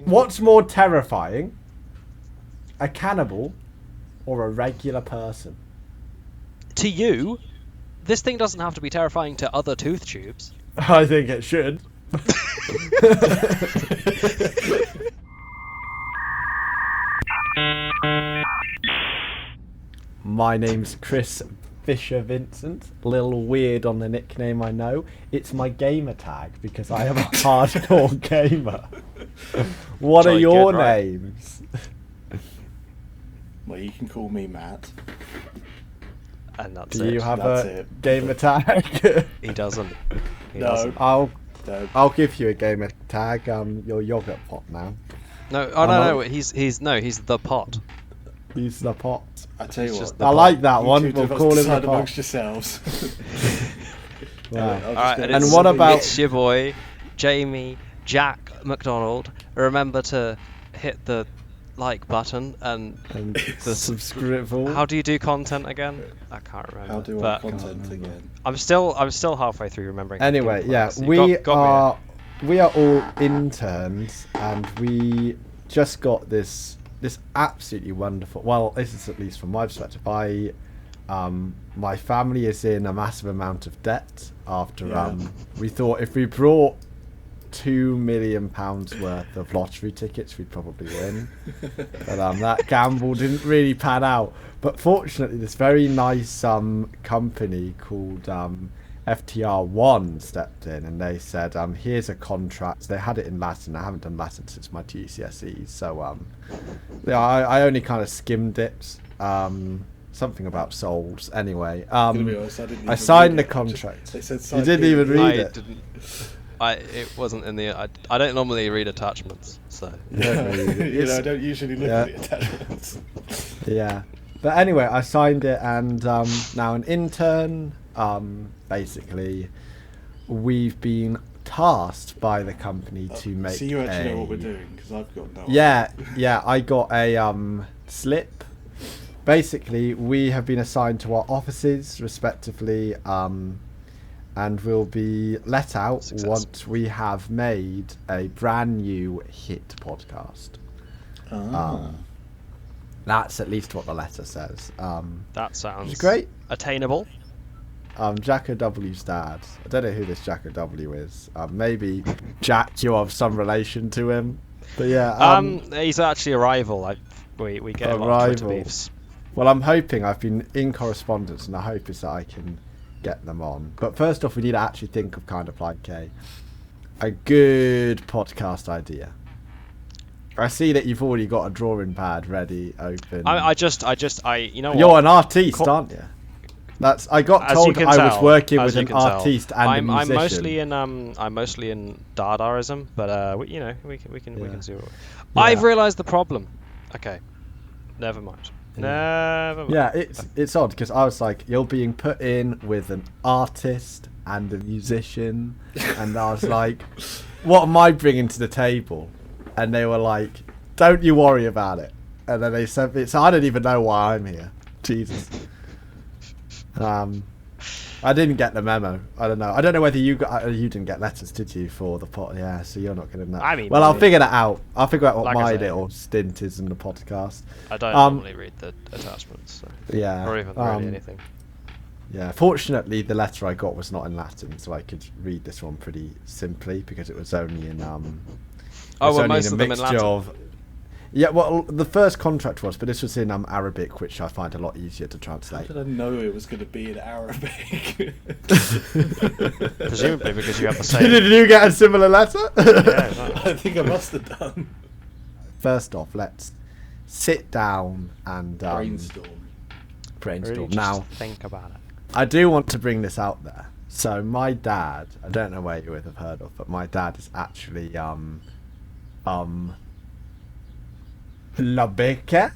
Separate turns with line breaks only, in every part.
What's more terrifying? A cannibal or a regular person?
To you, this thing doesn't have to be terrifying to other tooth tubes.
I think it should. My name's Chris Fisher Vincent. A little weird on the nickname, I know. It's my gamer tag because I am a hardcore gamer. What are your names?
Well, you can call me Matt.
And that's
Do
it.
you have
That's
a
it.
gamer tag?
He doesn't. He
No.
doesn't.
I'll give you a gamer tag. Your yogurt pot now.
No, no. He's the pot.
Use the pot.
I tell you
It's
what.
just
I like that
you
one.
two
We'll
have
call him the
decide
pot.
amongst yourselves.
Wow.
Alright,
And what about-
It's your boy, Jamie Jack McDonald. Remember to hit the like button and
And
the
subscribe.
How do you do content again? I can't remember.
How do I
but
content again?
I'm still halfway through remembering.
Anyway, yeah,
So you
we
got me
are all interns, and we just got this absolutely wonderful. Well, this is at least from my perspective. My family is in a massive amount of debt after we thought if we brought £2 million worth of lottery tickets, we'd probably win. But that gamble didn't really pan out. But fortunately, this very nice company called FTR1 stepped in, and they said, here's a contract. They had it in Latin. I haven't done Latin since my GCSEs, so yeah, I only kind of skimmed it. Something about souls. Anyway, I signed the contract.
They said
You didn't even read it.
It wasn't in the. I don't normally read attachments, so.
I don't usually look at the attachments.
Yeah, but anyway, I signed it, and now an intern. Basically, we've been tasked by the company to make.
So you actually know what we're doing, because I've got no.
Yeah, I got a slip. Basically, we have been assigned to our offices respectively, and will be let out once we have made a brand new hit podcast. That's at least what the letter says.
That sounds
great.
Attainable.
Jacko W's dad. I don't know who this Jacko W is. Maybe Jack, you have some relation to him. But yeah.
He's actually a rival. We get a lot of Twitter beefs.
Well, I'm hoping. I've been in correspondence, and the hope is that I can get them on. But first off, we need to actually think of kind of like a good podcast idea. I see that you've already got a drawing pad ready, open.
You know what?
You're an artiste, aren't you? I got told I was working with an artiste and a musician.
I'm mostly in Dadaism, but we can see what. I've realised the problem. Okay, never mind.
Yeah, it's odd because I was like, you're being put in with an artist and a musician, and I was like, what am I bringing to the table? And they were like, don't you worry about it. And then they sent me, so I don't even know why I'm here. Jesus. I didn't get the memo. I don't know. I don't know whether you didn't get letters, did you, for the pot? Yeah, so you're not going to know. I'll figure that out. I'll figure out what my little stint is in the podcast.
I don't normally read the attachments. So.
Yeah.
Or even really anything.
Yeah. Fortunately, the letter I got was not in Latin, so I could read this one pretty simply because it was only in
most of them in Latin.
Yeah, well, the first contract was, but this was in Arabic, which I find a lot easier to translate.
How did I know it was going to be in Arabic?
Presumably because you have the same.
Did you get a similar letter?
Yeah,
I think I must have done.
First off, let's sit down and brainstorm.
Really
Now,
think about it.
I do want to bring this out there. So my dad, I don't know where you would have heard of, but my dad is actually Labeca,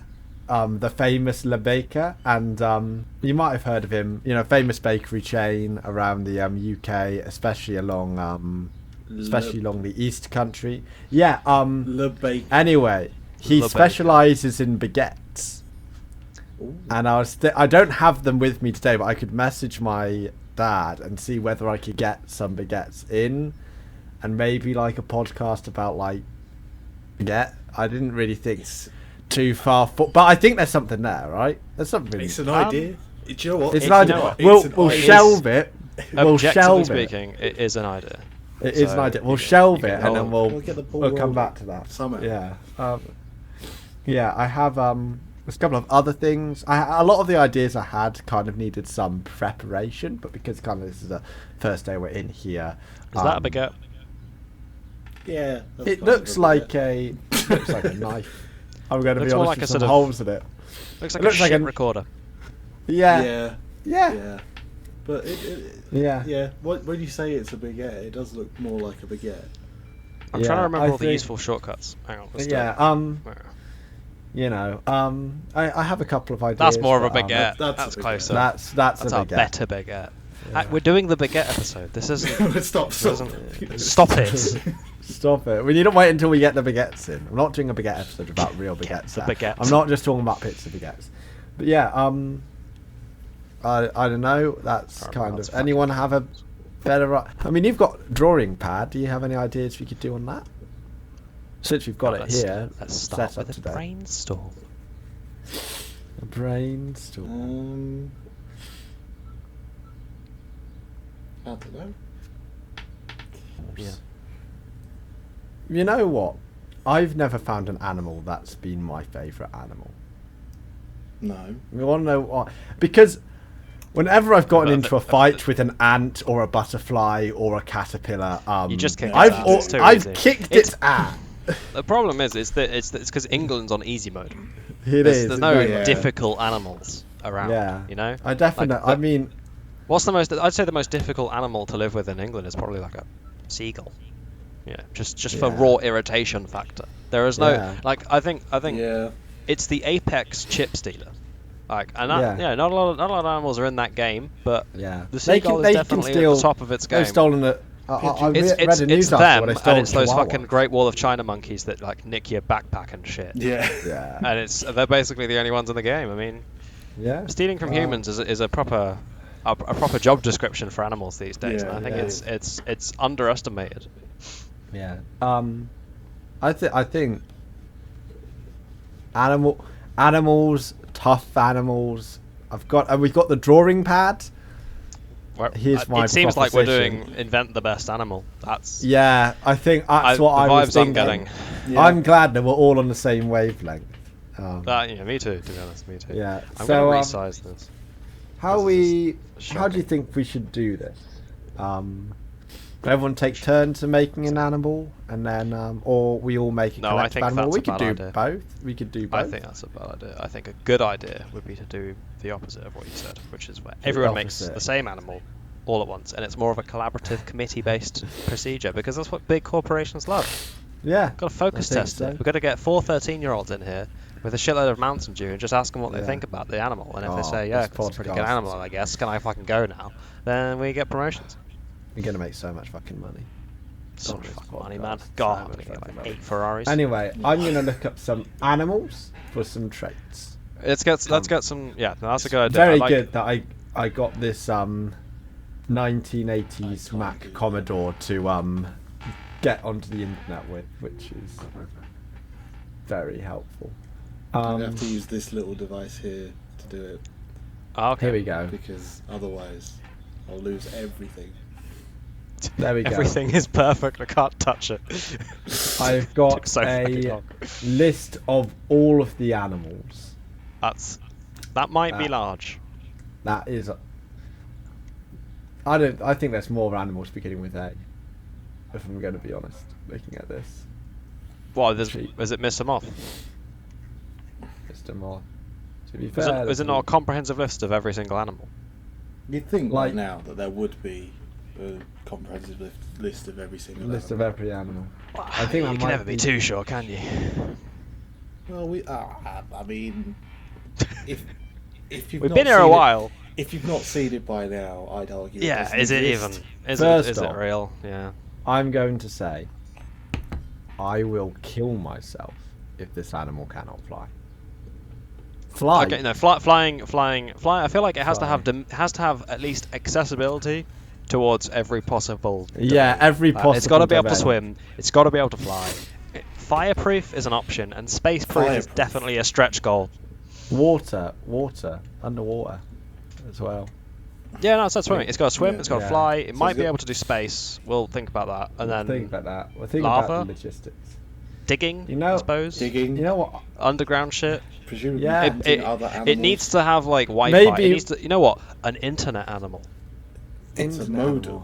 the famous Labeca, and you might have heard of him. Famous bakery chain around the UK, especially along the East Country. Yeah.
Labeca.
Anyway, he specialises in baguettes, and I don't have them with me today, but I could message my dad and see whether I could get some baguettes in, and maybe like a podcast about like Yeah, I didn't really think too far but I think there's something there, right? There's something.
It's an idea. Do you know what?
It's an idea. We'll shelve it.
Objectively speaking, it is an idea.
It is an idea. We'll shelve it and then
we'll get the ball
we'll come
rolling
back to that.
somehow.
Yeah. Yeah, I have there's a couple of other things. A lot of the ideas I had kind of needed some preparation, but because kind of this is the first day we're in here.
Is that a baguette?
Yeah.
It looks like a knife. I'm going to be honest, with some holes in it.
Looks like a shit recorder.
Yeah.
But when you say it's a baguette, it does look more like a baguette.
I'm trying to remember all the useful shortcuts. Hang on.
I have a couple of ideas.
That's more of a baguette. That's closer.
That's a
better baguette. Yeah. We're doing the baguette episode. This isn't.
Stop
it.
Stop it. We need to wait until we get the baguettes in. I'm not doing a baguette episode about real baguettes. I'm not just talking about pizza baguettes. But yeah, I don't know. That's kind of. Anyone have a better? I mean, you've got drawing pad. Do you have any ideas we could do on that? Since we've got it here,
let's start with a brainstorm.
A brainstorm.
I don't know.
Yeah. You know what? I've never found an animal that's been my favourite animal.
No.
You want to know what? Because whenever I've gotten into a fight with an ant or a butterfly or a caterpillar,
you just kick
I've kicked its ass.
The problem is, it's because England's on easy mode.
There's
no difficult animals around.
Yeah.
You know.
I definitely. I mean,
what's the most? I'd say the most difficult animal to live with in England is probably like a seagull. Yeah, just for raw irritation factor. There is no I think it's the apex chip stealer. Like, and not a lot of animals are in that game, but the seagull is definitely at the top of its game.
They've stolen it.
It's them, and it's those fucking Great Wall of China monkeys that like nick your backpack and shit.
Yeah.
And they're basically the only ones in the game. I mean, stealing from humans is a proper job description for animals these days, and I think it's underestimated.
Yeah. I think animals, tough animals. We've got the drawing pad. Here's my
It seems like we're doing invent the best animal. That's
I think that's what I was thinking.
I'm getting.
Yeah. I'm glad that we're all on the same wavelength.
Me too. To be honest, me too.
Yeah.
I'm going to resize this.
How do you think we should do this? Everyone take turns in making an animal, and then, or we all make a collective animal. We could do both. We could do both.
I think that's a bad idea. I think a good idea would be to do the opposite of what you said, which is where everyone makes the same animal all at once, and it's more of a collaborative, committee-based procedure, because that's what big corporations love.
Yeah.
Got to focus test it. We've got to get 4 13-year-olds in here with a shitload of Mountain Dew and just ask them what they think about the animal. And if they say, it's a pretty good animal, I guess, can I fucking go now? Then we get promotions.
You're going to make so much fucking money.
So much fucking money, man. God, I'm going to get like 8 Ferraris.
Anyway, I'm going to look up some animals for some traits.
Let's get some. Yeah, that's a good idea.
Very good that I got this 1980s Mac Commodore to get onto the internet with, which is very helpful.
I have to use this little device here to do it.
Okay.
Here we go.
Because otherwise, I'll lose everything.
There we go.
Everything is perfect. I can't touch it.
I've got a list of all of the animals.
That might be large.
That is. I think there's more animals beginning with A. If I'm going to be honest, looking at this.
What is it? Mr. Moth.
Mr. Moth. To be fair,
is it not a comprehensive list of every single animal?
You'd think right now that there would be a comprehensive list of every single
list
animal.
of every animal.
I think you can never be too sure, can you?
Well, I mean, if
we've been here a while.
If you've not seen it by now, I'd argue.
Yeah, is it even? Is it real? Yeah.
I'm going to say, I will kill myself if this animal cannot fly. Fly.
Okay, no, flying. I feel like it has to have at least accessibility towards every possible.
Yeah, every possible.
It's got to be able to swim. It's got to be able to fly. fireproof is an option, and spaceproof is definitely a stretch goal.
Water, underwater as well.
Yeah, no, it's not swimming. It's got to swim, it's got to fly. It might be able to do space. We'll think about that. And then
think about that. We'll think
lava,
about the logistics.
Digging, I suppose.
Digging.
You know what?
Underground shit.
Presumably,
it needs to have like Wi-Fi. Maybe. It needs to, you know what? An internet animal.
It's a modem.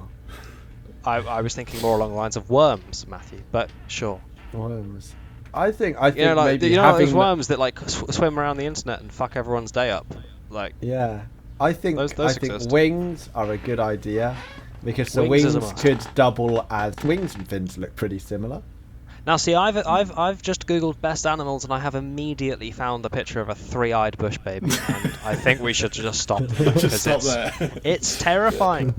I was thinking more along the lines of worms, Matthew. But sure.
Worms. I think
maybe
having
those worms that like swim around the internet and fuck everyone's day up. Like
I think wings are a good idea because the wings could double as wings and fins look pretty similar.
Now, see, I've just googled best animals and I have immediately found a picture of a three-eyed bush baby, and I think we should just stop because it's terrifying.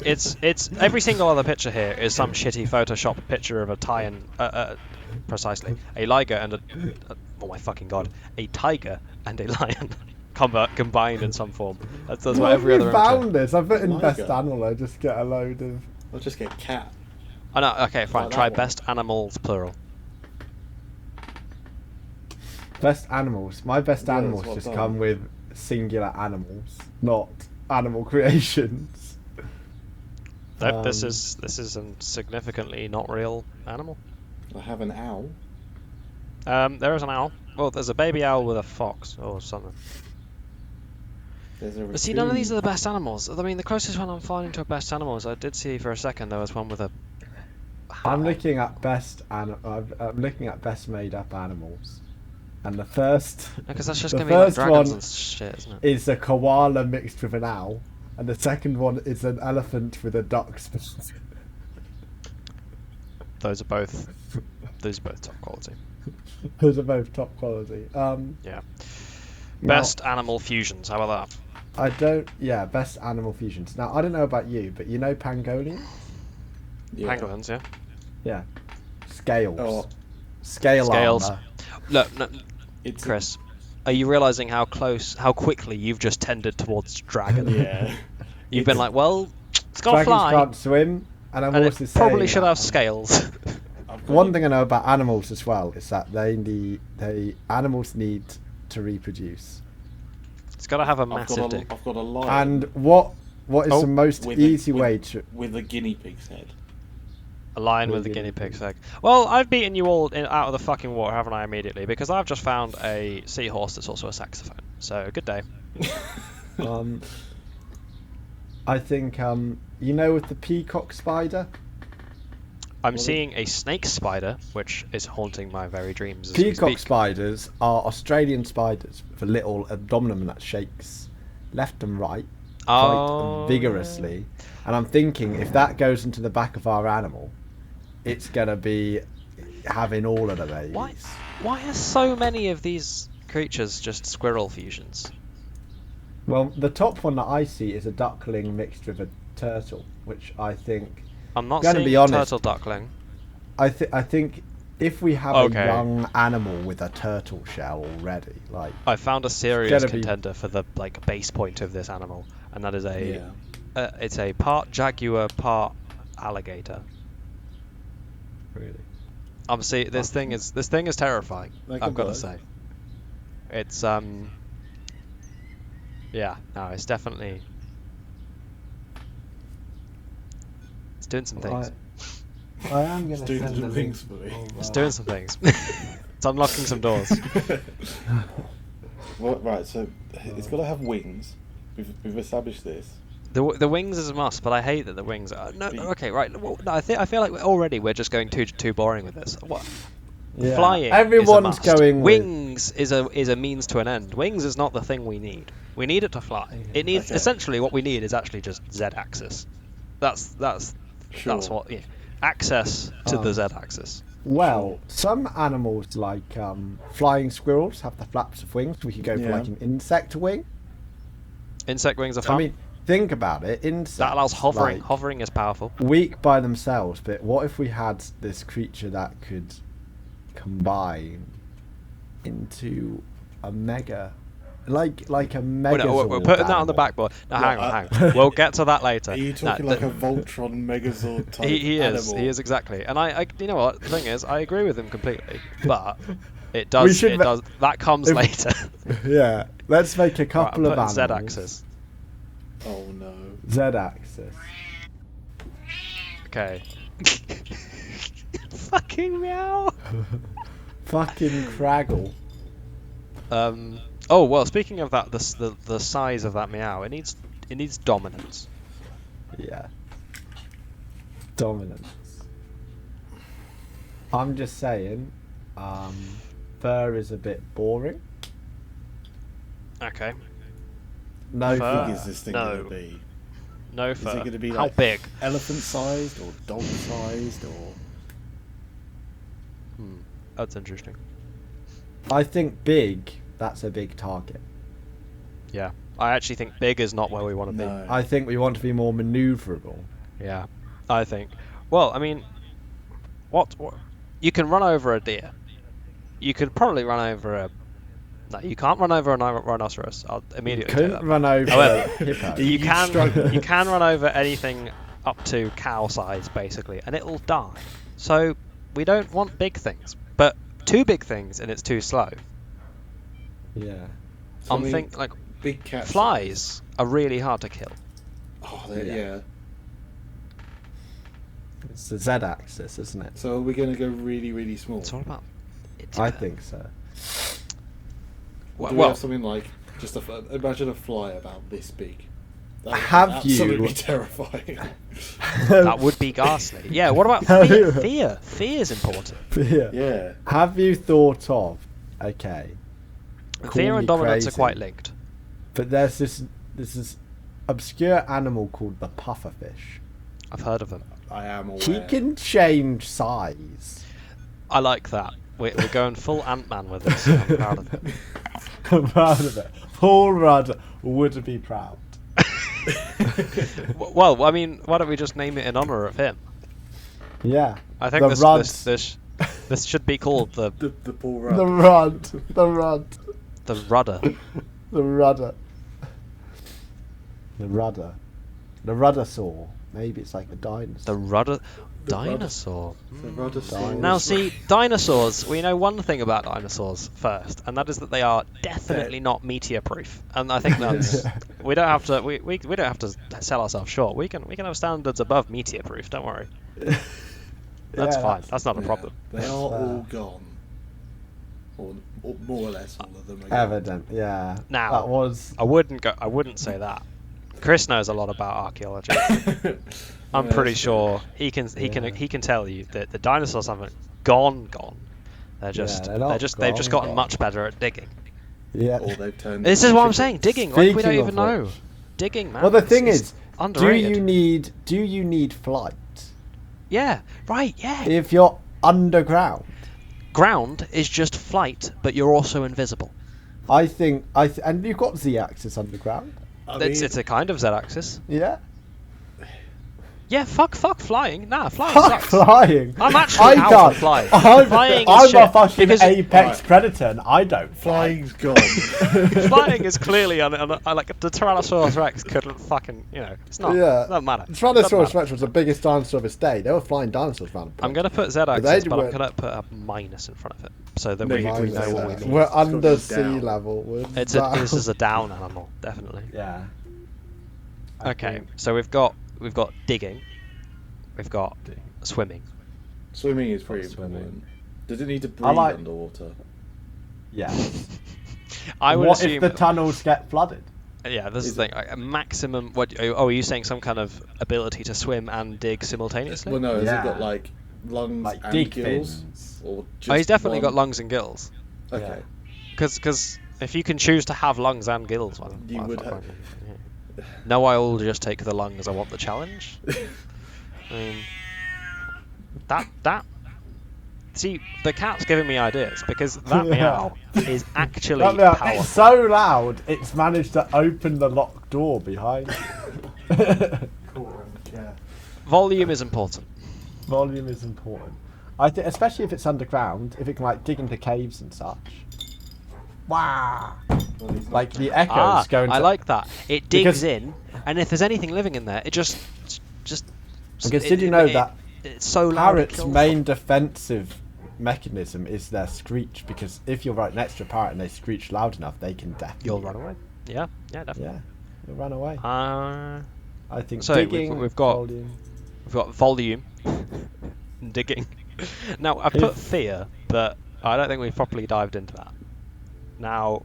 It's every single other picture here is some shitty Photoshop picture of a lion, precisely a liger and oh my fucking god, a tiger and a lion. Combined in some form. That's what every other
found this. I put in best animal. I just get a load of.
I'll just get cat.
Oh no. Okay, fine. Try best animals plural.
Best animals. My best animals just come with singular animals, not animal creations.
This is a significantly not real animal.
I have an owl.
There is an owl. Well, there's a baby owl with a fox or something. But see, none of these are the best animals. I mean, the closest one I'm finding to a best animal is I did see for a second there was one with a.
I'm looking at best I'm looking at best made up animals, and the first.
Because that's just gonna be like dragons and shit, isn't it?
Is a koala mixed with an owl, and the second one is an elephant with a duck species.
Those are both top quality.
Those are both top quality.
Yeah. Best animal fusions. How about that?
Best animal fusions. Now, I don't know about you, but you know pangolins?
Yeah. Pangolins, yeah.
Yeah. Scales.
Oh.
Scales.
Armor. Look, Chris, are you realising how quickly you've just tended towards dragon?
Yeah.
You've been like, well, it's got to fly.
Dragons can't swim, and I'm also saying...
probably should have scales.
One thing I know about animals as well is that animals need to reproduce.
It's got to have a massive dick.
I've got a lion.
And what is the most easy way to...
With a guinea pig's head.
A lion with a guinea pig's head. Well, I've beaten you all out of the fucking water, haven't I, immediately? Because I've just found a seahorse that's also a saxophone. So, good day.
I think, with the peacock spider...
I'm seeing a snake spider, which is haunting my very dreams.
Peacock spiders are Australian spiders with a little abdomen that shakes left and right quite vigorously. And I'm thinking if that goes into the back of our animal, it's going to be having all of the babies.
Why are so many of these creatures just squirrel fusions?
Well, the top one that I see is a duckling mixed with a turtle, which I think...
I'm not seeing a turtle duckling.
I think if we have a young animal with a turtle shell already, like
I found a serious contender for the base point of this animal, and that is it's a part jaguar, part alligator.
Really?
This thing is terrifying. I've got to say. It's it's definitely. It's doing some things.
I am going to
doing some things for me.
It's doing some things. It's unlocking some doors.
Well, right, so it's got to have wings. We've established this.
The wings is a must, but I hate that the wings are... No, okay, right. Well, no, I feel like we're just going too boring with this. What?
Yeah.
Flying
Everyone's
is a must.
going
Wings is a means to an end. Wings is not the thing we need. We need it to fly. It needs essentially what we need is actually just Z-axis. That's what... Yeah. Access to the Z-axis.
Well, some animals like flying squirrels have the flaps of wings. We could go for like an insect wing.
Insect wings are fun.
I mean, think about it. Insects,
that allows hovering. Hovering is powerful.
Weak by themselves, but what if we had this creature that could combine into a mega like a mega.
We're putting that on the backboard. Now, hang on. We'll get to that later.
Are you talking like a Voltron Megazord type
he
animal?
He is exactly. And I, you know what? The thing is, I agree with him completely. But it does. That comes later.
Yeah. Let's make a couple of animals.
Z-axis.
Oh no.
Z-axis.
Okay. Fucking meow.
Fucking Craggle.
Oh well. Speaking of that, the size of that meow, it needs dominance.
Yeah. Dominance. I'm just saying, fur is a bit boring.
Okay.
No fur.
How big is this thing going to be?
No fur.
Is it going to be
how
like
big?
Elephant-sized or dog-sized or?
That's interesting.
I think big. That's a big target.
Yeah, I actually think big is not where we want to be.
I think we want to be more maneuverable.
Yeah, I think. Well, I mean, what? You can run over a deer. You could probably run over a. No, you can't run over a rhinoceros. I'll immediately.
You couldn't run over a hippo.
You can run over anything up to cow size, basically, and it'll die. So we don't want big things, but too big things and it's too slow.
Yeah.
So
I'm thinking like
big cats.
Flies are really hard to kill.
Oh, yeah.
It's the Z-axis, isn't it?
So are we going to go really, really small?
It's all about.
I think so.
Do we have something like just imagine a fly about this big? That would
have
be absolutely
you
terrifying?
That would be ghastly. Yeah. What about fear? Fear is important.
Fear.
Yeah.
Have you thought of? Okay.
Fear and dominance are quite linked.
But there's this obscure animal called the pufferfish.
I've heard of them.
I am aware.
He can change size.
I like that. We're going full Ant-Man with this. I'm proud of it.
I'm proud of it. Paul Rudd would be proud.
Well, I mean, why don't we just name it in honor of him?
Yeah.
I think this should be called the
Paul Rudd.
The Rudd. The Rudd.
The rudder.
The rudder. The rudder. The rudder saw. Maybe it's like a dinosaur.
The rudder. Dinosaur.
The rudder saw.
Now, see, dinosaurs. We know one thing about dinosaurs first, and that is that they are definitely not meteor-proof. And I think that's we don't have to. We don't have to sell ourselves short. We can have standards above meteor-proof. Don't worry. That's fine. That's not a problem.
They are all gone. Or more or less all of them are gone.
Evident, yeah.
Now,
that was.
I wouldn't say that. Chris knows a lot about archaeology. I'm pretty sure he can tell you that the dinosaurs haven't gone. They've just gotten much better at digging.
Yeah.
Or they've turned.
This is what I'm saying. Digging, like we don't even know. Digging, man.
Well, the thing is,
underrated.
do you need flight?
Yeah. Right. Yeah.
If you're underground.
Ground is just flight, but you're also invisible.
I think and you've got Z-axis underground.
It's a kind of Z-axis.
Yeah.
Yeah, fuck flying. Nah, flying
Fuck
sucks.
flying.
I'm actually out of flying.
I'm a fucking apex predator and I don't fly.
Flying's gone.
Flying is clearly like the Tyrannosaurus Rex couldn't fucking, it's not.
Yeah.
It doesn't matter.
The Tyrannosaurus Rex was the biggest dinosaur of its day. They were flying dinosaurs around the
I'm going to put Z-axis, but I'm going to put a minus in front of it so that we know what we mean.
We're under sea level.
This is a down animal, definitely.
Yeah.
Okay, so we've got digging, we've got swimming.
Swimming is pretty important. Does it need to breathe underwater?
Yeah.
What
if the tunnels get flooded?
Yeah, this is the thing. A maximum. Are you saying some kind of ability to swim and dig simultaneously?
Well, no. Has it got like lungs and gills? Or just
he's definitely got lungs and gills.
Okay.
Because if you can choose to have lungs and gills,
you would have.
No, I will just take the lungs. I want the challenge. I mean, that. See, the cat's giving me ideas because that meow is actually powerful.
It's so loud. It's managed to open the locked door behind you.
Yeah.
Volume is important.
Volume is important. I think, especially if it's underground, if it can dig into caves and such. Wow. Like the echoes going.
I like that. It digs in, and if there's anything living in there, it just.
Because did you know that
it's so loud?
Parrots' main defensive mechanism is their screech, because if you're right next to a parrot and they screech loud enough, they can definitely.
You'll run away. Yeah, definitely.
Yeah, you'll run away. I think
so
digging.
We've got volume, digging. Now I put fear, but I don't think we've properly dived into that. Now,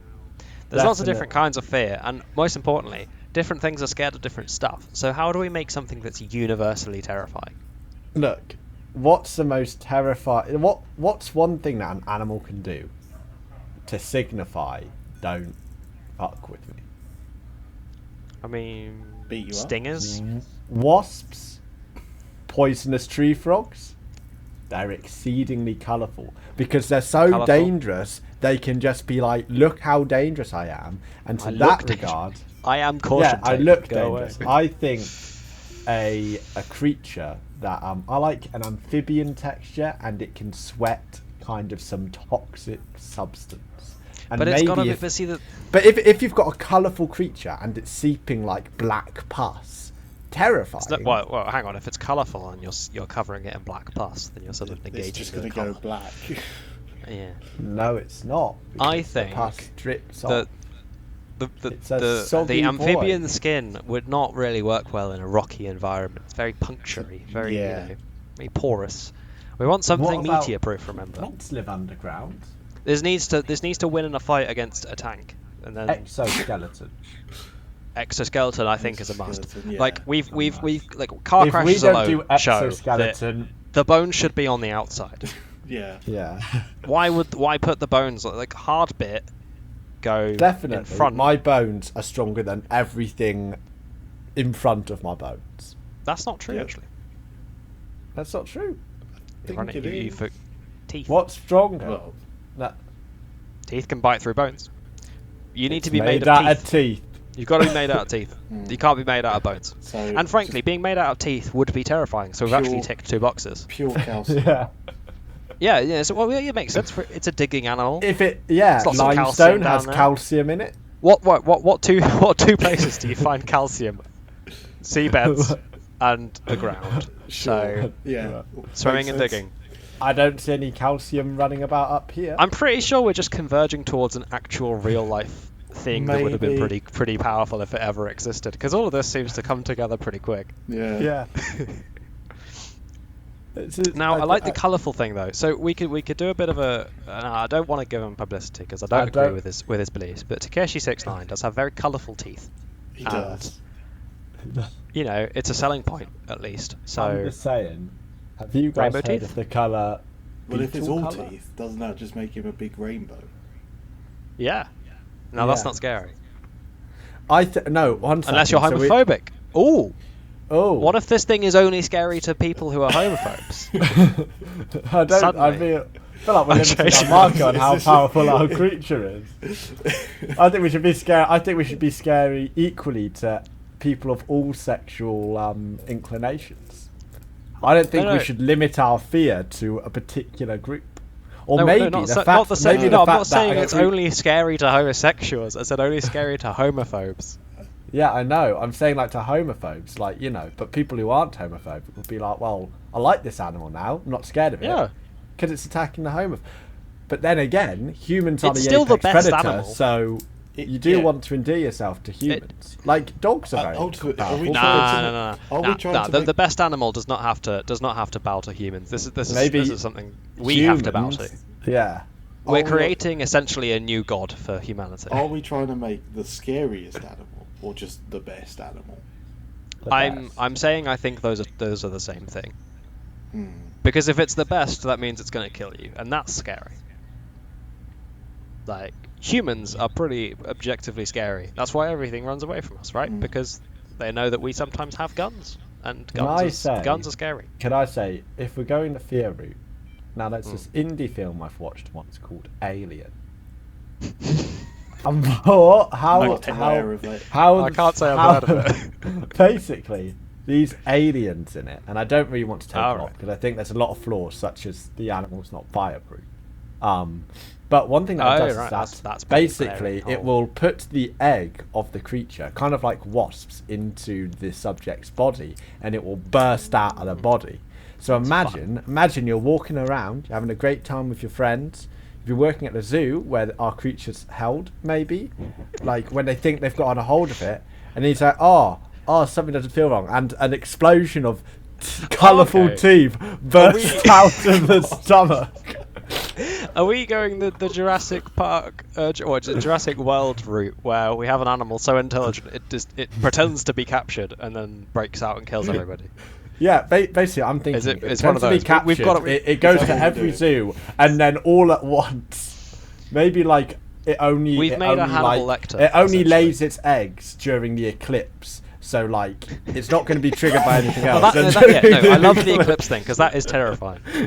there's lots of different kinds of fear, and most importantly, different things are scared of different stuff. So how do we make something that's universally terrifying?
Look, what's the most terrifying? What's one thing that an animal can do to signify "don't fuck with me"?
I mean,
beat you
stingers,
wasps, poisonous tree frogs. They're exceedingly colourful because they're so dangerous. They can just be like, "Look how dangerous I am," and to that regard,
I am caution.
Yeah, I look dangerous. I think a creature that I like an amphibian texture, and it can sweat kind of some toxic substance. And
but
maybe
it's got to be.
But if you've got a colourful creature and it's seeping like black pus, terrifying.
Well, hang on. If it's colourful and you're covering it in black pus, then you're sort of negating.
It's just going to go black.
Yeah.
No, it's not.
I think
the pus drips off.
The amphibian skin would not really work well in a rocky environment. It's very punctury, very very porous. We want something meteor-proof. Remember,
plants live underground.
This needs to win in a fight against a tank, and then
exoskeleton.
Exoskeleton, I think, is a must.
Yeah.
Like we've like car crashes alone show
that
the bones should be on the outside.
Yeah.
Why put the bones like hard bit? Go
definitely
in front.
My bones are stronger than everything in front of my bones.
That's not true, actually.
That's not true.
Teeth.
What's stronger?
Teeth can bite through bones. You need to be
made
out
of teeth.
You've got to be made out of teeth. You can't be made out of bones. So and frankly, being made out of teeth would be terrifying. So we've actually ticked 2 boxes.
Pure calcium.
Yeah. So it makes sense. It's a digging animal.
If limestone has calcium in it.
What two places do you find calcium? Seabeds and the ground. So swimming and digging.
I don't see any calcium running about up here.
I'm pretty sure we're just converging towards an actual real life thing that would have been pretty powerful if it ever existed. Because all of this seems to come together pretty quick.
Yeah.
Now I like the colourful thing though. So we could do a bit of a. I don't want to give him publicity because I don't agree with his beliefs. But Takeshi69 does have very colourful teeth.
He does.
You know, it's a selling point at least. So
I'm just saying. Have you guys heard of the colour?
Well, if it's all teeth, doesn't that just make him a big rainbow?
Yeah. No, that's not scary.
No, one second.
Unless you're homophobic.
Oh.
What if this thing is only scary to people who are homophobes?
I feel like we're limiting our mark on how powerful our creature is. I think we should be scary. I think we should be scary equally to people of all sexual inclinations. I don't think we should limit our fear to a particular group. Or I'm not
saying it's only scary to homosexuals. I said only scary to homophobes.
Yeah, I know. I'm saying like to homophobes, like, you know, but people who aren't homophobic would be like, well, I like this animal now. I'm not scared of it.
Yeah.
Because it's attacking the homophobe. But then again, humans are the apex predator,
animal.
So you do want to endear yourself to humans. Like dogs are very powerful.
The best animal does not have to bow to humans. This is something we have to bow to.
Yeah.
We're creating essentially a new god for humanity.
Are we trying to make the scariest animal or just the best animal?
I'm saying I think those are the same thing. Because if it's the best, that means it's going to kill you, and that's scary. Like, humans are pretty objectively scary. That's why everything runs away from us, right? Because they know that we sometimes have guns, and guns are scary.
Can I say, if we're going the fear route, now there's this indie film I've watched once called Alien. I
can't say I've heard of it.
Basically, these aliens in it, and I don't really want to take it off because I think there's a lot of flaws, such as the animal's not fireproof. But one thing that does
is
that's basically it will put the egg of the creature, kind of like wasps, into the subject's body, and it will burst out of the body. So imagine you're walking around, you're having a great time with your friends. If you're working at the zoo where our creature's held, maybe, like when they think they've got a hold of it, and he's like, oh, something doesn't feel wrong, and an explosion of colourful teeth bursts out of the stomach.
Are we going the Jurassic Park, Jurassic World route, where we have an animal so intelligent it pretends to be captured and then breaks out and kills everybody?
Yeah, basically, I'm thinking
it's one of those.
It goes to every zoo, and then all at once, maybe like it only lays its eggs during the eclipse. So like, it's not going to be triggered by anything else.
I love the eclipse thing because that is terrifying.
After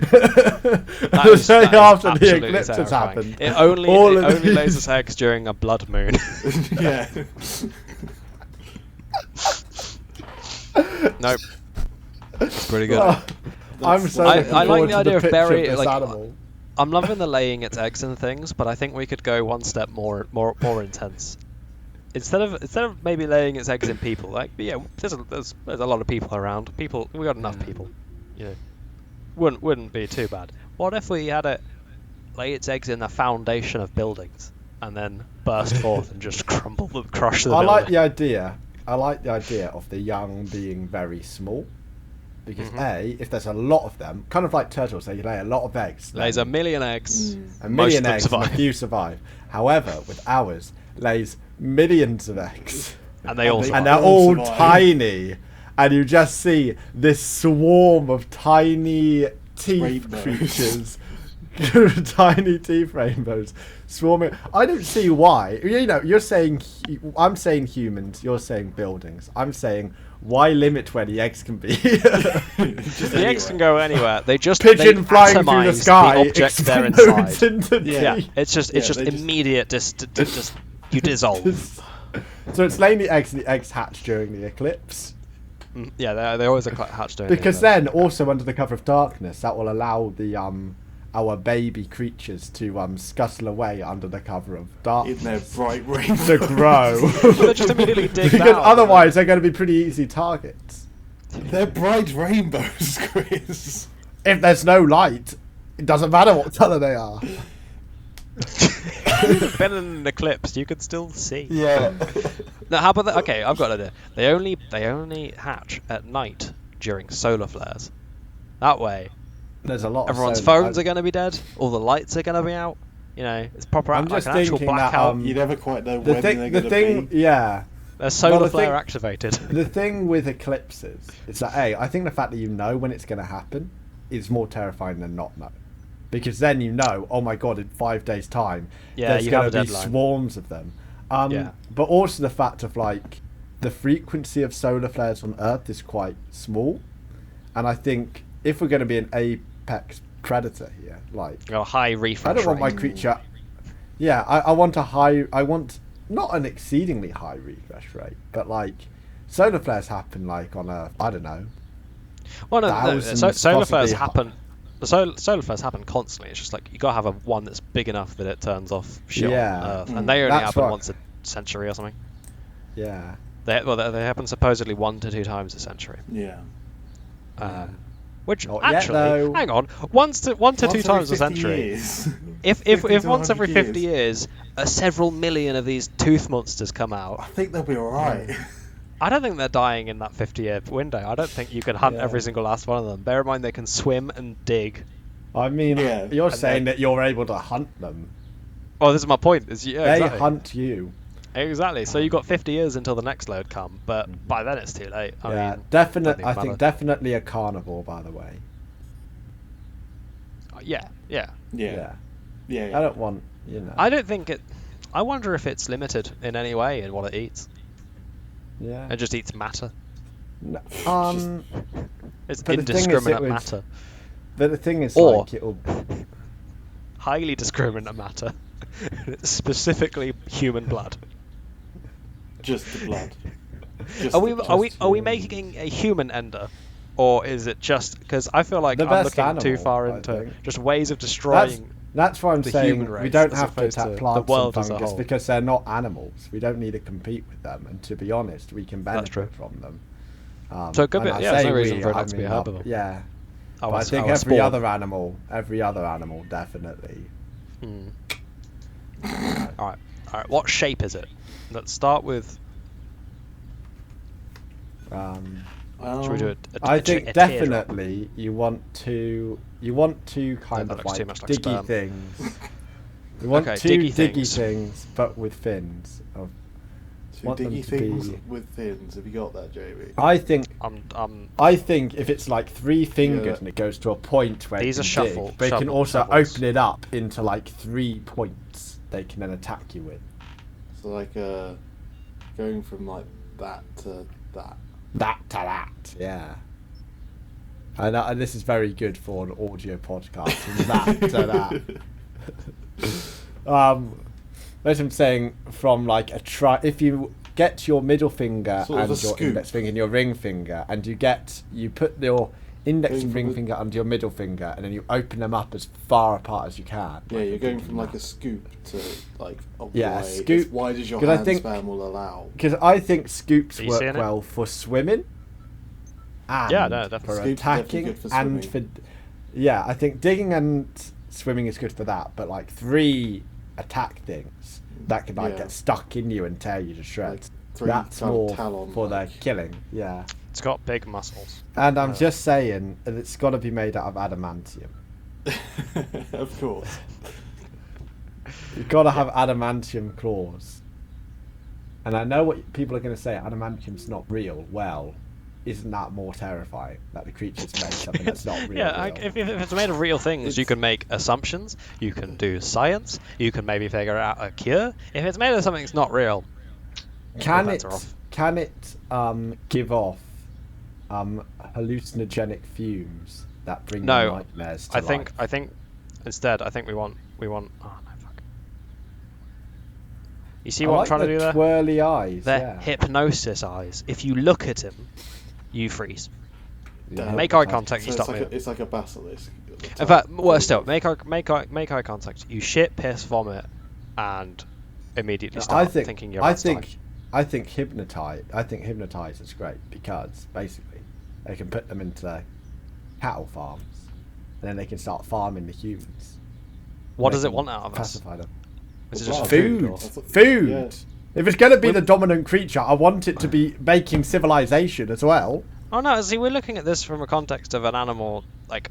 the eclipse has happened,
it only lays its eggs during a blood moon.
Yeah.
Nope. It's pretty good.
I'm so
I like the idea of
burying
animal. I'm loving the laying its eggs and things, but I think we could go one step more intense. Instead of maybe laying its eggs in people, like there's a lot of people around. We got enough people. Wouldn't be too bad. What if we had it lay its eggs in the foundation of buildings and then burst forth and just crush the building?
I like the idea of the young being very small. Because if there's a lot of them, kind of like turtles, they lay a lot of eggs.
Lays a million eggs.
A million eggs, and a few survive. However, with ours, lays millions of eggs.
And they're
all tiny. And you just see this swarm of tiny teeth creatures. Tiny teeth rainbows swarming. I don't see why. You're saying... I'm saying humans, you're saying buildings. I'm saying... Why limit where the eggs can be?
The eggs can go anywhere. They just
pigeon flying through the sky.
The object they're inside. It's just immediate. Just you dissolve.
So it's laying the eggs, and the eggs hatch during the eclipse.
Yeah, they always hatch during.
Because then, also under the cover of darkness, that will allow the our baby creatures to scuttle away under the cover of darkness.
In their bright rainbows.
To grow.
They just immediately dig
because
out.
Otherwise they're going to be pretty easy targets.
They're bright rainbows, Chris.
If there's no light, it doesn't matter what colour they are.
Been in an eclipse, you can still see.
Yeah.
Now, how about that? Okay, I've got an idea. They only hatch at night during solar flares. That way,
there's a lot.
Everyone's phones are going to be dead. All the lights are going to be out. It's proper.
I'm just
like an actual blackout.
You never quite know when they're going to be.
Yeah.
They're solar flare activated.
The thing with eclipses is that I think the fact that you know when it's going to happen is more terrifying than not know. Because then oh my god, in 5 days' time, there's going to be swarms of them. But also the fact of the frequency of solar flares on Earth is quite small, and I think if we're going to be an apex predator here,
a high refresh
rate. I don't want my creature. Yeah, I want not an exceedingly high refresh rate, but solar flares happen on a, I don't know.
Well, no, solar flares happen. The solar flares happen constantly. It's just you gotta have one that's big enough that it turns off shit on Earth, and they only happen once a century or something.
Yeah.
They happen supposedly 1 to 2 times a century.
Yeah.
Which actually, hang on, 1 to 2 times a century. If once every 50 years, several million of these tooth monsters come out,
I think they'll be alright.
I don't think they're dying in that 50-year window. I don't think you can hunt every single last one of them. Bear in mind they can swim and dig.
I mean, you're saying that you're able to hunt them.
Oh, this is my point. They
exactly. Hunt you.
Exactly. So you've got 50 years until the next load come, but by then it's too late. I mean,
I think definitely a carnivore, by the way.
Yeah.
I don't want,
I don't think it... I wonder if it's limited in any way in what it eats.
Yeah.
It just eats matter.
No,
it's indiscriminate matter.
But the thing is, it'll...
highly discriminate matter. Specifically human blood.
Just the blood.
Are we making a human ender, or is it just because I feel like I'm looking too far into just ways of destroying
That's why I'm saying we don't have to attack plants and fungus because they're not animals. We don't need to compete with them, and to be honest, we can benefit from them.
So it could be, there's no reason for it not to be a herbivore.
Yeah. But I think every other animal, definitely.
All right. What shape is it? Let's start with. Should we do
I think definitely you want to kind of like diggy things. You want two diggy things, but with fins.
Diggy things with fins. Have you got that, Jamie?
I think if it's like 3 fingers and it goes to a point where
these are shuffle,
they can also open it up into like 3 points they can then attack you with.
So like going from like that to that.
That to that, yeah. And this is very good for an audio podcast. From that to that. As I'm saying, from like if you get your middle finger and your index finger and your ring finger, and you put your index and ring finger under your middle finger, and then you open them up as far apart as you can.
Yeah, you're going from like a scoop to like
a scoop.
As wide as your handspan will allow.
Because I think scoops work well for swimming. And
definitely.
For attacking and for I think digging and swimming is good for that. But like 3 attack things that could like get stuck in you and tear you to shreds. Like that's more for their killing. Yeah.
It's got big muscles.
And I'm just saying that it's got to be made out of adamantium.
Of course.
You've got to have adamantium claws. And I know what people are going to say, adamantium's not real. Well, isn't that more terrifying that the creature's made something that's not real?
If it's made of real things, you can make assumptions, you can do science, you can maybe figure out a cure. If it's made of something that's not real,
can it give off hallucinogenic fumes that bring nightmares to life?
I think instead we want oh no, fuck. You see what I'm trying to do there?
Twirly eyes.
They're hypnosis eyes. If you look at him, you freeze.
Yeah.
Make eye contact, you stop moving.
It's like a basilisk.
In fact, worse still, make eye contact. You shit, piss, vomit, and immediately start thinking you're
I think hypnotize is great because basically they can put them into cattle farms and then they can start farming the humans.
What does it want out of
pacify them?
Is it just
food? Yeah. If it's going to be the dominant creature, I want it to be making civilization as well.
Oh no! See, we're looking at this from a context of an animal. Like,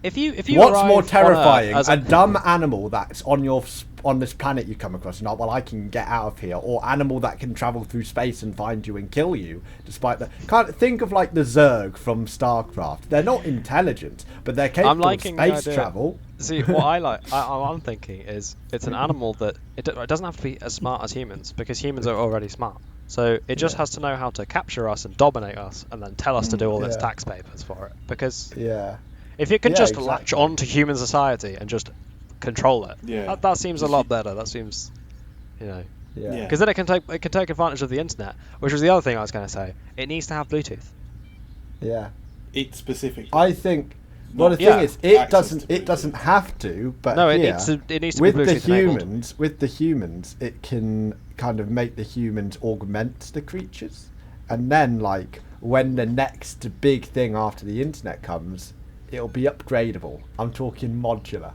if you
what's more terrifying, a dumb animal that's on this planet you come across, not, well, I can get out of here, or animal that can travel through space and find you and kill you, despite the... Can't think of like the Zerg from StarCraft. They're not intelligent, but they're capable of space travel.
See, what I'm thinking is it's an animal that it doesn't have to be as smart as humans, because humans are already smart. So it just has to know how to capture us and dominate us, and then tell us to do all its tax papers for it. Because if it can just latch on to human society and just control it, that seems a lot better. That seems, because then it can take advantage of the internet, which was the other thing I was going to say. It needs to have Bluetooth.
Yeah,
it specifically.
I think. Well, the thing is, it doesn't have to, but
no, it needs to be Bluetooth enabled.
With the humans, it can kind of make the humans augment the creatures, and then like when the next big thing after the internet comes, it'll be upgradable. I'm talking modular.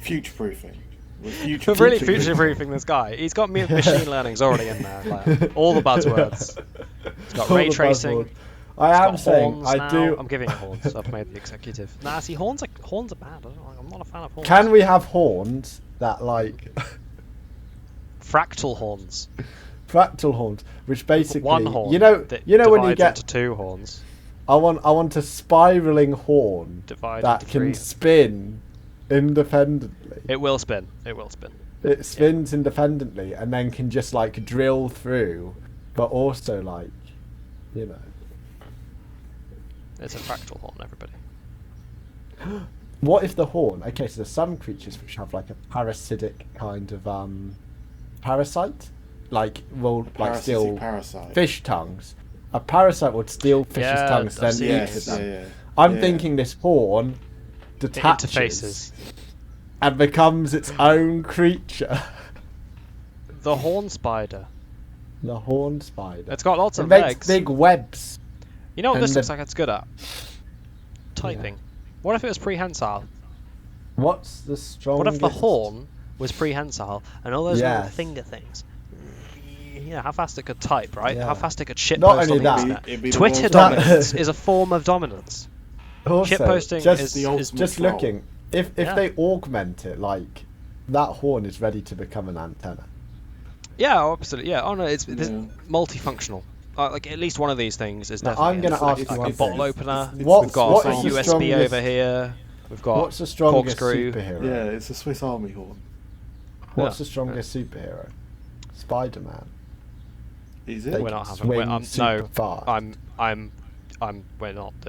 Future-proofing.
Really future-proofing this guy. He's got machine learning's already in there. Like, all the buzzwords. He's got ray tracing.
I am saying I do.
I'm giving it horns. I've made the executive. Nah, see, horns are bad. I'm not a fan of horns.
Can we have horns that like
fractal horns?
Fractal horns, which basically
one horn.
You know when you get
into 2 horns.
I want a spiraling horn that can spin independently.
It will spin.
It spins independently and then can just like drill through, but also like,
It's a fractal horn, everybody.
What if the horn? Okay, so there's some creatures which have like a parasitic kind of parasite, like steal fish tongues. A parasite would steal fish's tongues, then eat them. I'm thinking this horn detaches. and becomes its own creature.
The horn spider.
The horn spider.
It's got lots
it
of
makes
legs.
big webs.
You know what this looks like it's good at? Typing. Yeah. What if it was prehensile?
What's the strongest?
What if the horn was prehensile and all those little finger things? Yeah, how fast it could type, right? Yeah. How fast it could shitpost on the internet. Twitter dominance is a form of dominance.
Also,
shitposting
is just looking. If they augment it, like that horn is ready to become an antenna.
Yeah, absolutely. Yeah. Oh no, it's multifunctional. Like at least one of these things is definitely.
I'm going to ask you
a bottle opener.
We've
got a USB over here. We've got
what's the strongest
corkscrew.
Superhero?
Yeah, it's a Swiss Army horn.
What's the strongest superhero? Spider-Man.
Is it?
We're not having. We're not.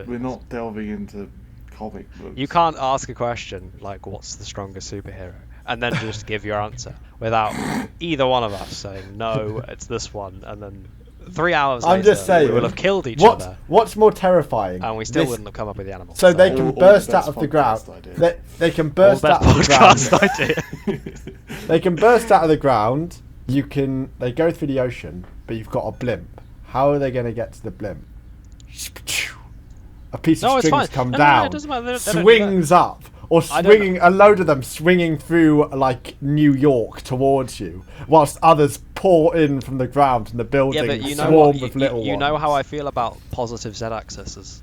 We're not delving into comic books.
You can't ask a question like, "What's the strongest superhero?" and then just give your answer without either one of us saying, "No, it's this one," and then 3 hours later,
just saying,
we will have killed each other.
What's more terrifying?
And we still wouldn't have come up with the animal.
So they can burst out of the ground. They can burst out of the ground. They can burst out of the ground. They go through the ocean, but you've got a blimp. How are they going to get to the blimp? A piece of string's come down, swings up, or swinging a load of them swinging through like New York towards you, whilst others pour in from the ground and the building.
Yeah, but you know how I feel about positive z-axes,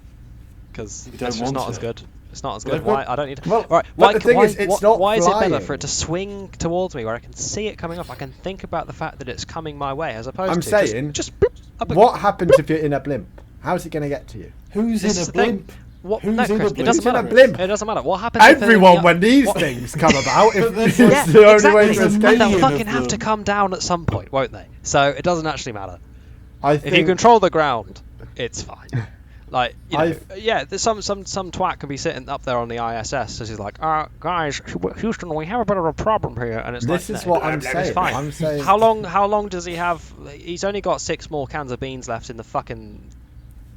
because it's just not as good. It's not as good. Why? I don't need. Right. Why is it better for it to swing towards me where I can see it coming up? I can think about the fact that it's coming my way, as opposed to just
what happens if you're in a blimp? How's it going to get to you?
Who's in a blimp?
It doesn't matter. What happens?
Everyone, when these things come about, if it's the only way to escape,
they'll fucking have to come down at some point, won't they? So it doesn't actually matter. If you control the ground, it's fine. Like, there's some twat can be sitting up there on the ISS. So he's like, guys, Houston, we have a bit of a problem here, and it's
this is what I'm saying.
It's fine.
I'm saying.
How long does he have? He's only got 6 more cans of beans left in the fucking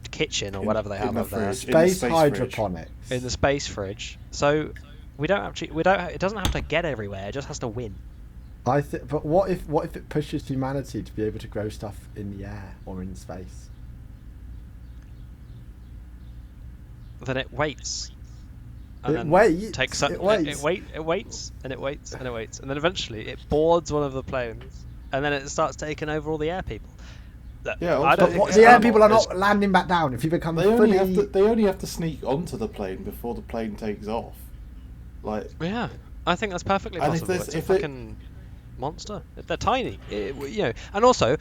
kitchen or whatever they have over there.
Space hydroponics
in the space fridge. So we don't. It doesn't have to get everywhere. It just has to win.
But what if it pushes humanity to be able to grow stuff in the air or in space?
Then it waits.
It waits.
It waits, and then eventually it boards one of the planes, and then it starts taking over all the air people.
Yeah, the air people are not landing back down. If you become
they only have to sneak onto the plane before the plane takes off. Like,
yeah, I think that's perfectly possible. It's a fucking monster. They're tiny, and also,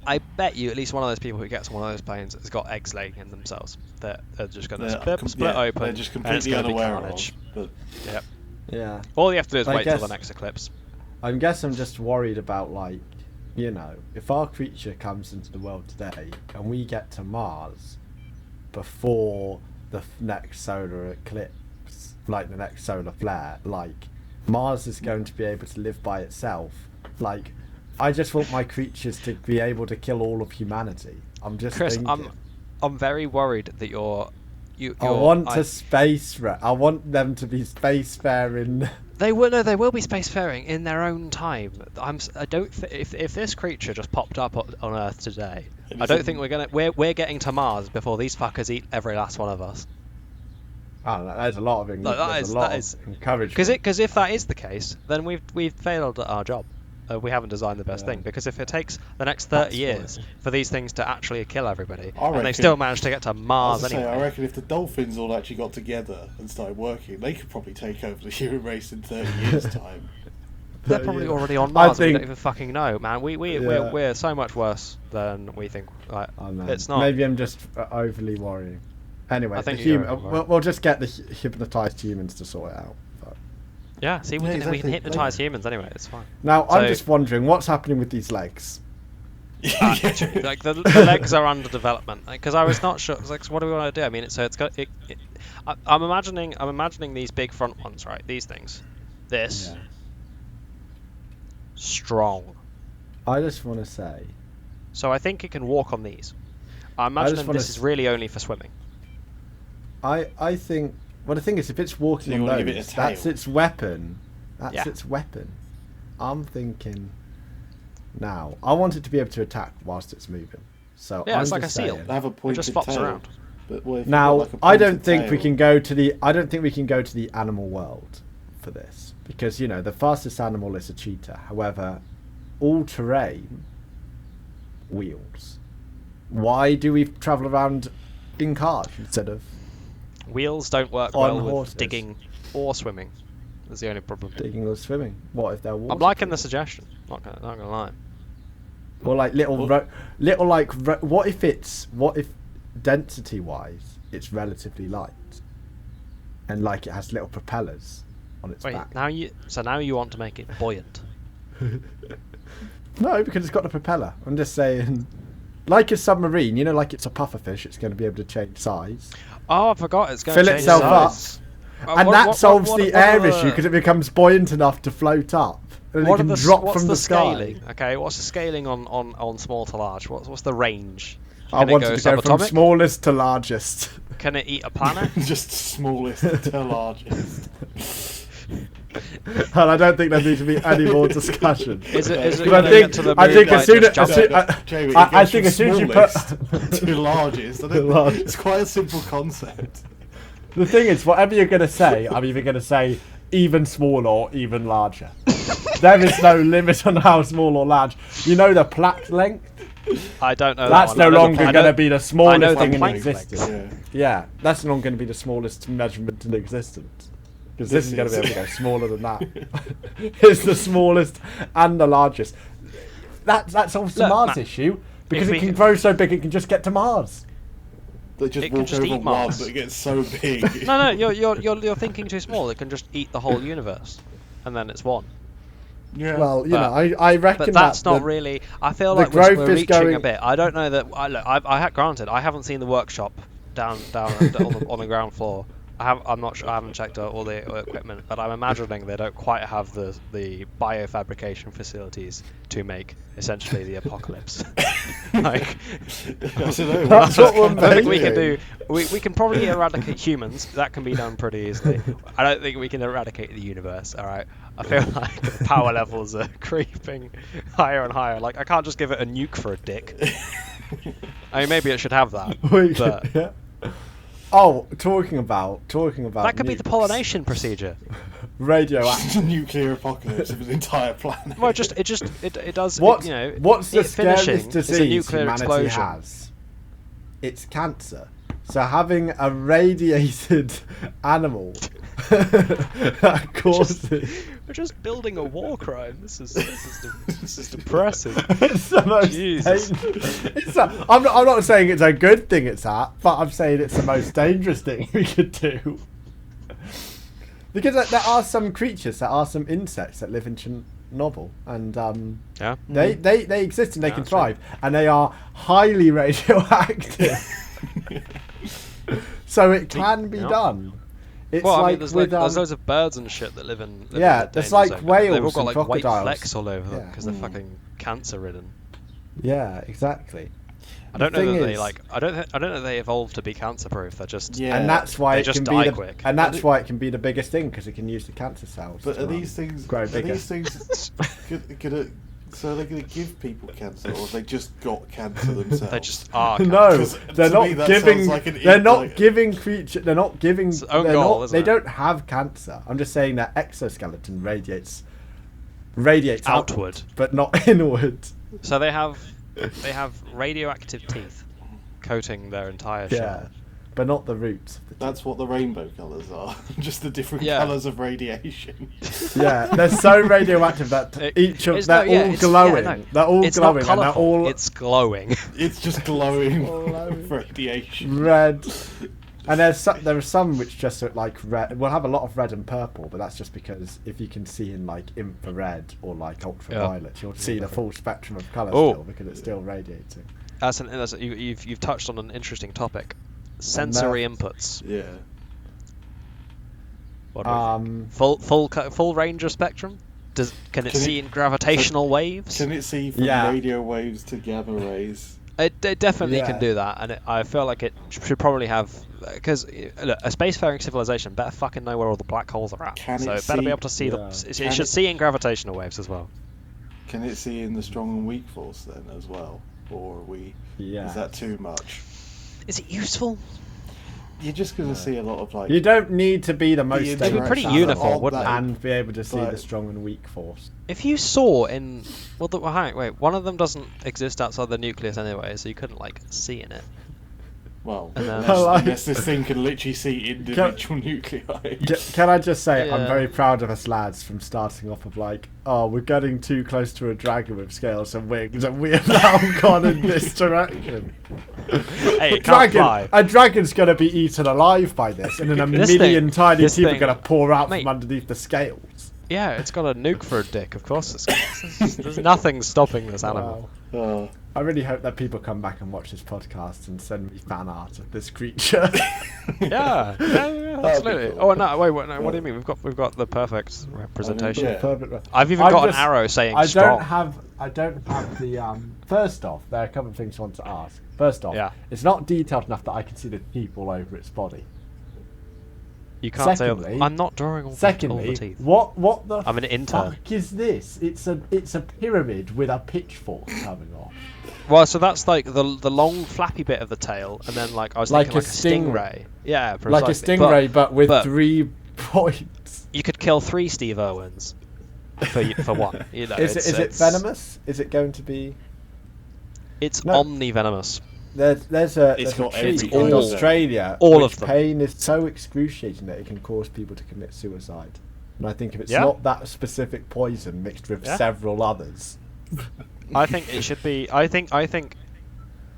I bet you at least one of those people who gets on one of those planes has got eggs laying in themselves. They're just going to split open.
They're just completely unaware of. But
yeah. All you have to do is wait till the next eclipse.
I guess I'm just worried about, like, if our creature comes into the world today and we get to Mars before the next solar eclipse, like the next solar flare, like Mars is going to be able to live by itself. Like, I just want my creatures to be able to kill all of humanity. I'm just
Chris,
thinking.
I'm very worried that
I want them to be spacefaring.
They will be spacefaring in their own time. If this creature just popped up on Earth today, I don't think we're getting to Mars before these fuckers eat every last one of us.
Oh, there's a lot of encouragement.
Because if that is the case, then we've failed at our job. We haven't designed the best thing, because if it takes the next 30 years for these things to actually kill everybody, and they still manage to get to Mars anyway.
I reckon if the dolphins all actually got together and started working, they could probably take over the human race in 30 years' time.
They're probably already on Mars. We don't even fucking know, man. We're so much worse than we think. Like, it's not.
Maybe I'm just overly worrying. Anyway, I think we'll just get the hypnotized humans to sort it out.
Yeah, see, we can hypnotise humans anyway, it's fine.
Now, I'm just wondering, what's happening with these legs?
Like, the legs are under development. Because I was not sure, like, so what do we want to do? I mean, I'm imagining these big front ones, right? These things. Strong.
I just want to say...
So I think it can walk on these. I imagine this is really only for swimming.
I think Well, the thing is, if it's walking on
wanna give it a
those,
tail?
that's its weapon. That's
Yeah.
its weapon. I'm thinking now. I want it to be able to attack whilst it's moving. So
Yeah,
I'm
it's like
just
a seal.
saying-
They have a
It
pointed
just flops
tail.
around.
But what if you've
Now,
got, like, a
I don't
pointed
think we
tail?
can go to the. I don't think we can go to the animal world for this because the fastest animal is a cheetah. However, all terrain wheels. Why do we travel around in cars instead of
Wheels don't work
On
well
horses.
with digging or swimming. That's the only problem.
digging or swimming? What if they're water?
I'm liking the suggestion. Not gonna lie.
Or like what if density wise it's relatively light and like it has little propellers on its
Wait,
back?
now you want to make it buoyant.
No, because it's got a propeller. I'm just saying, like a submarine, like it's a pufferfish, it's going to be able to change size.
Oh, I forgot it's going
Fill
to change
itself up.
size.
And that solves the air issue because it becomes buoyant enough to float up. And it can drop
what's
from
the
the sky.
scaling? Okay, what's the scaling on small to large? What's the range?
I
Can it
wanted
go
to go from
subatomic?
smallest to largest.
Can it eat a planet?
Just smallest to largest.
And I don't think there needs to be any more discussion.
Is it
Because
gonna get to the
I
moon
think
by
as soon
just
as
jumping?
Jamie,
I think as soon as you put
to largest, it's quite a simple concept.
the thing is, whatever you're going to say, I'm either going to say even smaller or even larger. There is no limit on how small or large. The plaque length?
I don't know.
That's
that one.
no
I know the
longer
pla-
going
I
to
know-
be the
I know
smallest
the
thing in
plank
existence.
length.
Yeah.
Yeah, that's not going to be the smallest measurement in existence. Because this is going to be able to go smaller than that. It's the smallest and the largest. That solves the
Look,
Mars
Matt,
issue because
if
it
we
can
can-
grow so big it can just get to Mars.
They just
It can
walk
just
over
eat
one,
Mars.
but it gets so big.
No, you're thinking too small. It can just eat the whole universe, and then it's one.
Yeah.
Well,
But-
I reckon
But that's
that
not
the-
really. I feel
the
like we're
growth is
reaching a
going-
bit. I don't know that. Granted, I haven't seen the workshop down on the ground floor. I'm not sure. I haven't checked out all the equipment, but I'm imagining they don't quite have the biofabrication facilities to make essentially the apocalypse. Like,
I don't know.
That's what we're
I think we can
making.
do. We can probably eradicate humans. That can be done pretty easily. I don't think we can eradicate the universe. All right. I feel like the power levels are creeping higher and higher. Like I can't just give it a nuke for a dick. I mean, maybe it should have that. But
Yeah. Oh, talking about
that could be the pollination procedure.
radioactive.
Nuclear apocalypse of an entire planet.
Well, it does.
What's
It
the
finishing
scariest
is a
disease
nuclear
humanity
explosion.
has? It's cancer. So having a radiated animal that causes
We're just building a war crime. This is depressing.
it's the most
Jesus.
I'm not saying it's a good thing it's at, but I'm saying it's the most dangerous thing we could do. Because there are some creatures, there are some insects that live in Chernobyl, and
Yeah.
they exist and they
Yeah,
can
that's right.
thrive, and they are highly radioactive. So it can be
Yeah.
done. It's
Well, I
like
mean, there's
with
there's loads of birds and shit that live in.
Yeah,
in the
there's
danger
like
zone.
whales
They've all got
and
like
crocodiles.
white flecks all over them
Yeah.
because they're fucking cancer ridden.
yeah, exactly.
I don't
The
know
thing
that they
is-
like. I don't know they evolved to be cancer proof. They're just.
Yeah.
And that's why
They
it
just
can
die
be the,
quick.
and that's why it can be the biggest thing because it can use the cancer cells.
But
to,
are these things?
grow
Are
bigger?
these things gonna? So are they going to give people cancer, or have they just got cancer themselves?
They just are.
No,
Because
they're
to
not
me that
giving.
sounds like an
They're not
like-
giving creature. They're not giving.
It's own
they're
goal,
not,
isn't
they
it?
don't have cancer. I'm just saying that exoskeleton radiates
Outward.
but not inward.
So they have radioactive teeth coating their entire
Yeah,
shell.
but not the roots. Of the
That's what the rainbow colours are. Just the different
Yeah.
colours of radiation.
Yeah, they're so radioactive that
It's
they're
not- yeah,
all
it's-
glowing.
yeah, no.
They're all
It's
glowing,
not
and they're
colourful.
all
It's glowing.
It's just glowing
Glowing.
radiation.
red. And there are some which just look like red. We'll have a lot of red and purple, but that's just because if you can see in like infrared or like ultraviolet, you'll see the full spectrum of colour
Oh.
still because it's still radiating.
You've touched on an interesting topic. Sensory inputs.
Yeah.
What do we think? Full range of spectrum. Can it
Can
see
it-
in gravitational waves?
Can it see from
Yeah.
radio waves to gamma rays?
It definitely can do that, and I feel like it should probably have, because look, a spacefaring civilization better fucking know where all the black holes are at. So it better be able to see it should see in gravitational waves as well.
Can it see in the strong and weak force then as well, or are we? Yeah. Is that too much?
Is it useful?
You're just going to see a lot of like.
You don't need to be the most.
It'd be pretty uniform, wouldn't it?
And be able to see the strong and weak force.
If you saw in wait, one of them doesn't exist outside the nucleus anyway, so you couldn't like see in it.
Well, unless this thing can literally see individual nuclei.
Can I just say, I'm very proud of us lads from starting off of like, oh, we're getting too close to a dragon with scales and wings, and we have now gone in this direction.
Hey, it can't fly.
A dragon's going to be eaten alive by this, and then a million tiny teeth are going to pour out from underneath the scales.
Yeah, it's got a nuke for a dick, of course. There's nothing stopping this animal.
Wow. I really hope that people come back and watch this podcast and send me fan art of this creature.
yeah, absolutely. Cool. Oh no, wait, no, what do you mean? We've got the perfect representation. I've even got an arrow saying strong.
I don't have the. First off, there are a couple of things I want to ask. First off, it's not detailed enough that I can see the teeth all over its body.
You can't say. I'm not drawing all the teeth.
What the
I'm an intern.
fuck is this? It's a pyramid with a pitchfork coming off.
Well, so that's like the long flappy bit of the tail, and then like I was thinking like a stingray. Yeah, precisely.
Like a stingray, but with 3 points.
You could kill 3 Steve Irwins for one. You know,
is it venomous? Is it going to be?
It's omnivenomous.
There's a treat in Australia.
All of them.
Pain is so excruciating that it can cause people to commit suicide. And I think if it's not that specific poison mixed with several others.
I think it should be. I think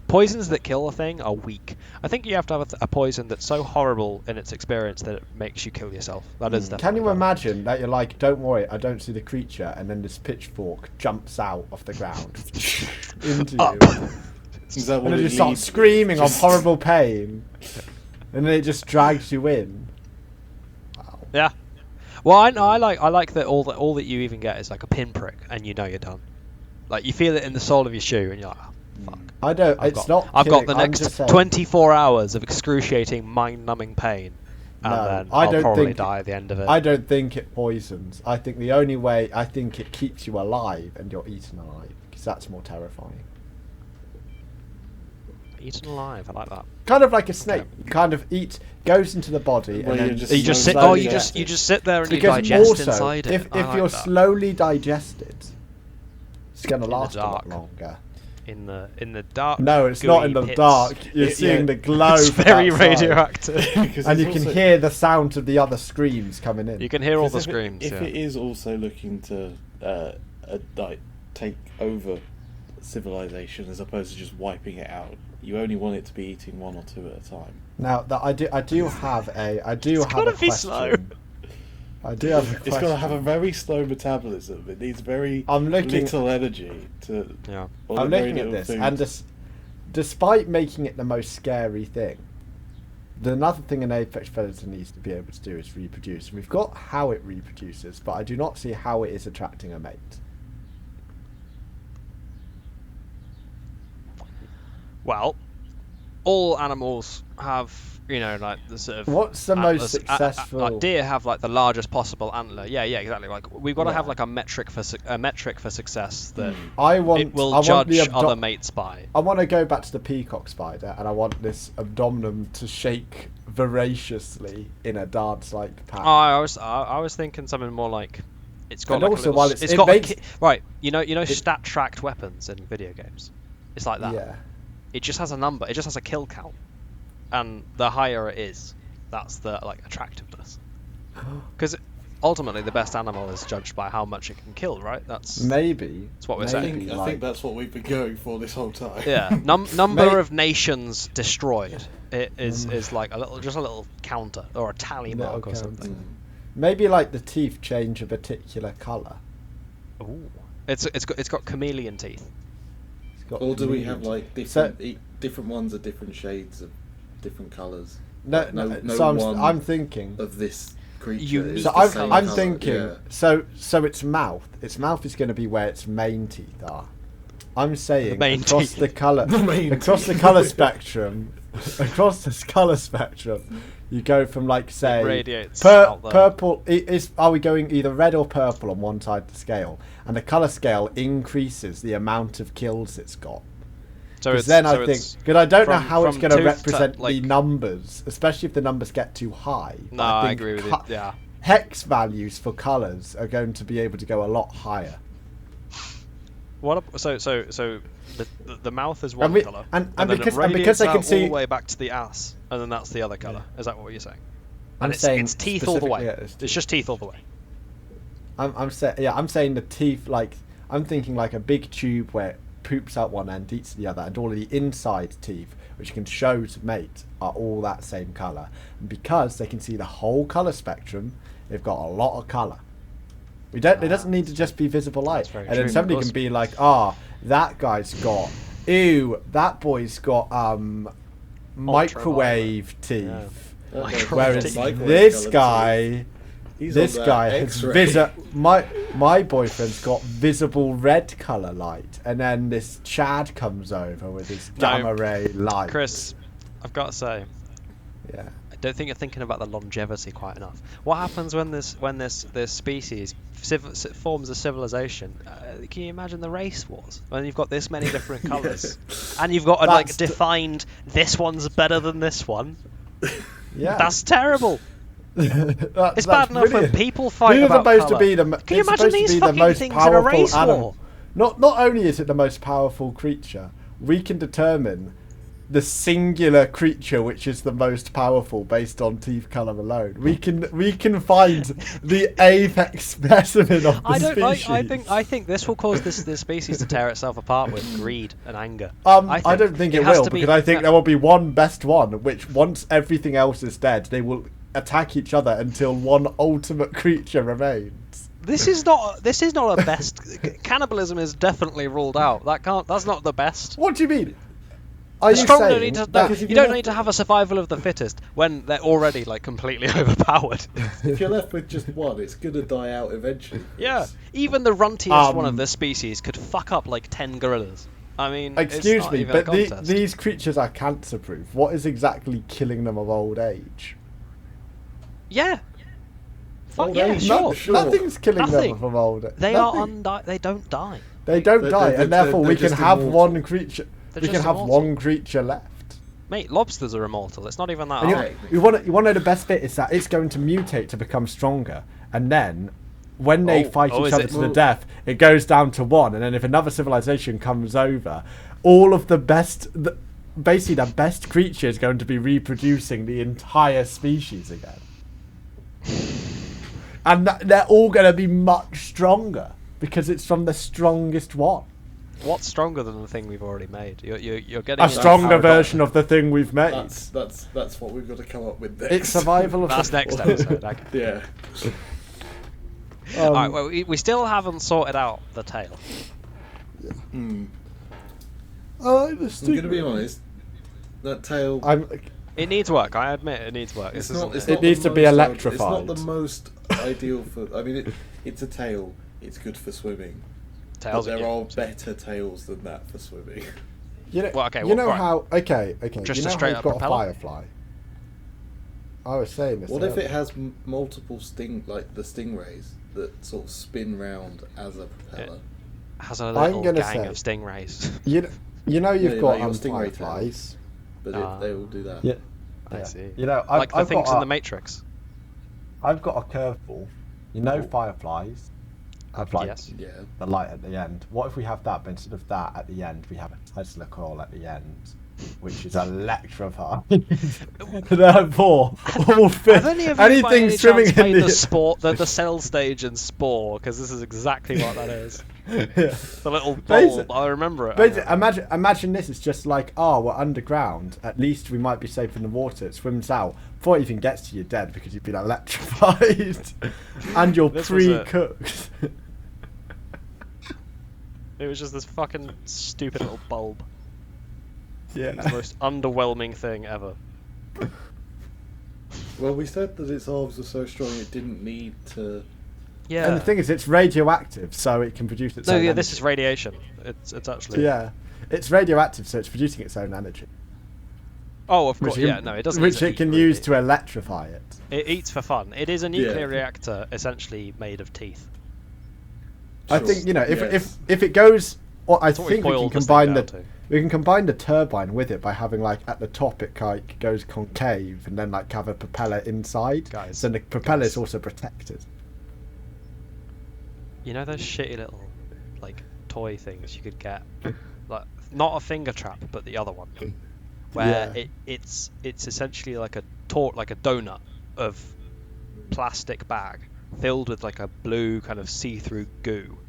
poisons that kill a thing are weak. I think you have to have a poison that's so horrible in its experience that it makes you kill yourself. That is definitely.
Can you imagine that you're like, don't worry, I don't see the creature, and then this pitchfork jumps out of the ground into you. And then you start screaming of horrible pain, and then it just drags you in. Wow.
Yeah. Well, I like that all that you even get is like a pinprick, and you know you're done. Like you feel it in the sole of your shoe, and you're like, oh, fuck.
I don't.
I've got the next 24 hours of excruciating, mind-numbing pain, and then I'll probably die at the end of it.
I don't think it poisons. I think the only way it keeps you alive, and you're eaten alive, because that's more terrifying.
Eaten alive, I like that.
Kind of like a snake. You kind of goes into the body, and then
you just sit. Oh, you just sit there and you digest inside it.
If you're slowly digested, it's going to last a lot longer.
In the dark.
No, it's not in the dark. You're seeing the glow.
It's very radioactive,
and you can hear the sound of the other screams coming in.
You can hear all the screams.
If it is also looking to take over civilization as opposed to just wiping it out, you only want it to be eating 1 or 2 at a time.
Now that I do have a question.
Slow.
I do have a question.
It's got to have a very slow metabolism. It needs very little energy to.
Yeah.
I'm looking at this, and despite making it the most scary thing, another thing an apex predator needs to be able to do is reproduce. We've got how it reproduces, but I do not see how it is attracting a mate.
Well, all animals have, like the sort of.
What's the most successful?
Like deer have like the largest possible antler. Yeah, exactly. Like we've got to have like a metric for success that it will judge other mates by.
I want to go back to the peacock spider, and I want this abdomen to shake voraciously in a dance-like pattern.
I was thinking something more like it's got. And like also, right, stat tracked weapons in video games. It's like that.
Yeah.
It just has a number. It just has a kill count, and the higher it is, that's the attractiveness. Because ultimately, the best animal is judged by how much it can kill, right? That's what we're saying.
I think that's what we've been going for this whole time.
Yeah, number of nations destroyed. It is like a little counter or a tally mark or something.
Maybe like the teeth change a particular colour.
Ooh, it's got chameleon teeth.
Or do we have like different ones are different shades of different colours?
I'm thinking
of this creature.
I'm thinking. So its mouth is going to be where its main teeth are, I'm saying
main
across
teeth.
the color spectrum, across this color spectrum, you go from like say
radiates out there.
purple. Are we going either red or purple on one side of the scale? And the color scale increases the amount of kills it's got.
So
Because then I think, because I don't know how it's going to represent
like,
the numbers, especially if the numbers get too high.
No, I agree with you. Yeah.
Hex values for colors are going to be able to go a lot higher.
So the mouth is one color,
and
then
because they can see
all the way back to the ass, and then that's the other color. Is that what you're saying?
I'm saying
it's teeth all the way.
It's
just teeth all the way.
I'm saying the teeth, like I'm thinking like a big tube where it poops out one end, eats the other, and all of the inside teeth, which you can show to mate, are all that same color. And because they can see the whole color spectrum, they've got a lot of color. It doesn't need to just be visible light. And then somebody can be like, that guy's got, that boy's got microwave teeth.
Yeah.
Whereas this guy has my boyfriend's got visible red color light, and then this Chad comes over with his gamma ray light.
Chris, I've got to say,
yeah,
I don't think you're thinking about the longevity quite enough. What happens when this species forms a civilization? Can you imagine the race wars when you've got this many different colors, and you've got defined this one's better than this one?
Yeah,
that's terrible.
It's
bad enough when people fight about colour. Can you imagine these fucking things in a race war?
Not only is it the most powerful creature, we can determine the singular creature which is the most powerful based on teeth colour alone. We can find the apex specimen of the species.
I think this will cause this species to tear itself apart with greed and anger.
I don't think it will, because I think there will be one best one, which once everything else is dead, they will attack each other until one ultimate creature remains.
This is not a best. Cannibalism is definitely ruled out. That's not the best.
What do you mean? You
don't need to have a survival of the fittest when they're already like completely overpowered.
If you're left with just one, it's gonna die out eventually.
Yeah, even the runtiest one of this species could fuck up like 10 gorillas. I mean,
excuse me, but these creatures are cancer-proof. What is exactly killing them of old age?
Yeah.
Old age?
Sure.
Nothing's killing them from old age.
They don't die.
They don't die, and therefore we can have one creature. We can have one creature left.
Mate, lobsters are immortal. It's not even that hard.
You want to know the best bit is that it's going to mutate to become stronger, and then when they fight each other to the death, it goes down to one, and then if another civilization comes over, all of the best, basically the best creature is going to be reproducing the entire species again. And they're all going to be much stronger because it's from the strongest one.
What's stronger than the thing we've already made? You're getting
a stronger version of the thing we've made.
That's what we've got to come up with next.
It's survival of
that's next episode.
Yeah.
All right. Well, we still haven't sorted out the tail.
I'm going to be honest. That tail.
It needs work. I admit it needs work.
It needs to be electrified.
It's not the most ideal for. I mean, it's a tail. It's good for swimming. But there are better tails than that for swimming.
You know, Just you know how you've got a firefly. I was saying this.
What if it has multiple the stingrays that sort of spin round as a propeller?
It has a little gang of stingrays.
You've got fireflies.
But they all do that.
Yeah,
I see.
I've
the things in the Matrix.
I've got a curveball. Fireflies have the light at the end. What if we have that, but instead of that at the end, we have a Tesla coil at the end, which is electrified. Therefore, anything swimming in
the cell stage in Spore, because this is exactly what that is. The little bulb. I remember it.
Imagine this is just like, we're underground. At least we might be safe in the water. It swims out. Before it even gets to you, dead because you've been electrified and you're pre-cooked.
It was just this fucking stupid little bulb.
Yeah.
It's the most underwhelming thing ever.
Well, we said that its arms were so strong it didn't need to
Yeah.
And the thing is, it's radioactive, so it can produce its own energy.
This is radiation. It's actually...
Yeah. It's radioactive, so it's producing its own energy.
Oh, of course. It doesn't.
Which it can use to electrify it.
It eats for fun. It is a nuclear reactor, essentially made of teeth.
I think, if it goes... Well, I think we can combine the turbine with it by having, like, at the top it goes concave and then, like, have a propeller inside. So the propeller is also protected.
You know those shitty little, like, toy things you could get? Like, not a finger trap, but the other one. Where it's essentially like a donut of plastic bag filled with, like, a blue kind of see-through goo.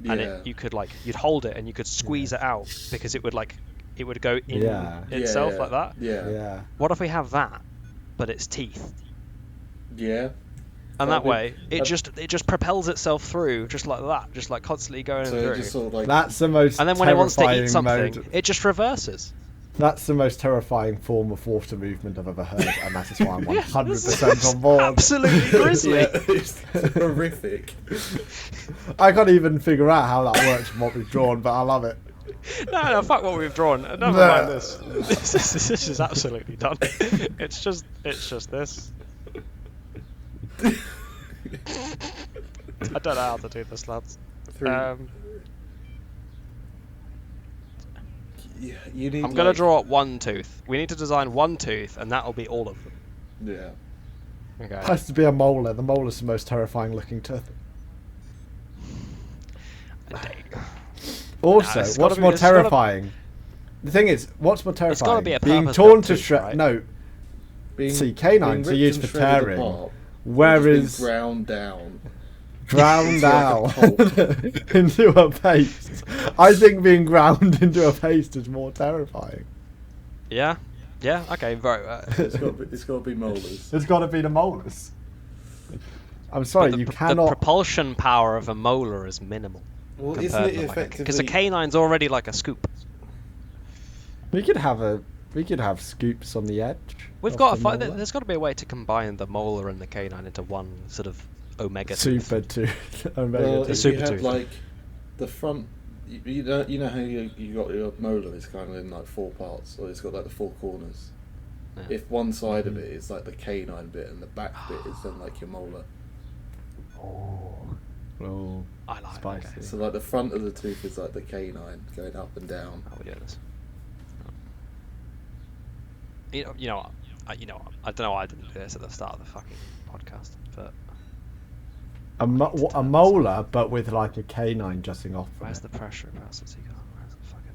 And you could, like, you'd hold it and you could squeeze it out because it would go in itself like that.
Yeah.
What if we have that, but it's teeth?
Yeah.
And that way, it just propels itself through, just like that, just like constantly going through.
Just sort of like...
That's the most.
And then when it wants to eat something, it just reverses.
That's the most terrifying form of water movement I've ever heard, and that is why I'm 100% on board.
Absolutely grisly.
It's horrific.
I can't even figure out how that works from what we've drawn, but I love it.
No, fuck what we've drawn. Never mind this. This is absolutely done. It's just this. I don't know how to do this, lads. I'm going to draw one tooth. We need to design one tooth, and that'll be all of them.
Yeah.
Okay.
It has to be a molar. The molar's the most terrifying looking tooth. Also, what's more terrifying? The thing is, what's more terrifying?
It's got to be a
being torn to shreds.
Right?
No. See, canines are used for tearing,
apart,
whereas
ground down
into a paste. I think being ground into a paste is more terrifying.
Yeah. Okay. Very.
It's got to be molars.
It's got to be the molars. I'm sorry, you cannot.
The propulsion power of a molar is minimal.
Well, isn't it effectively?
Because a canine's already like a scoop.
We could have scoops on the edge.
We've got to find. There's got to be a way to combine the molar and the canine into one sort of omega
super tooth.
If you had like the front, you know how you got your molar is kind of in like 4 parts, or it's got like the 4 corners. Yeah. If one side of it is like the canine bit and the back bit is then like your molar.
Oh,
I like
spicy.
Okay.
So like the front of the tooth is like the canine going up and down.
Oh, yeah, this. You know what? I don't know why I didn't do this at the start of the fucking podcast, but
a molar, but with like a canine jutting off.
Where's the pressure capacity gone? Where's the fucking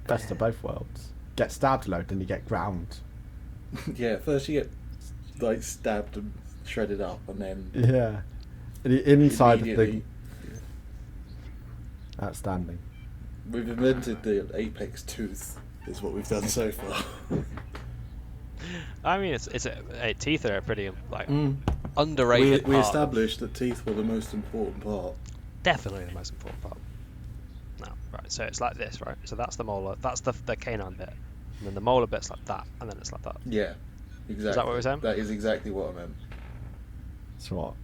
best of both worlds? Get stabbed a load, then you get ground.
Yeah, first you get like stabbed and shredded up, and then
the inside of the outstanding.
We've invented the apex tooth. Is what we've done so far.
I mean, teeth are a pretty like underrated part.
We established that teeth were the most important part.
Definitely the most important part. No, right. So it's like this, right? So that's the molar. That's the canine bit, and then the molar bit's like that, and then it's like that.
Yeah, exactly.
Is that what we're saying?
That is exactly what I meant.
That's what.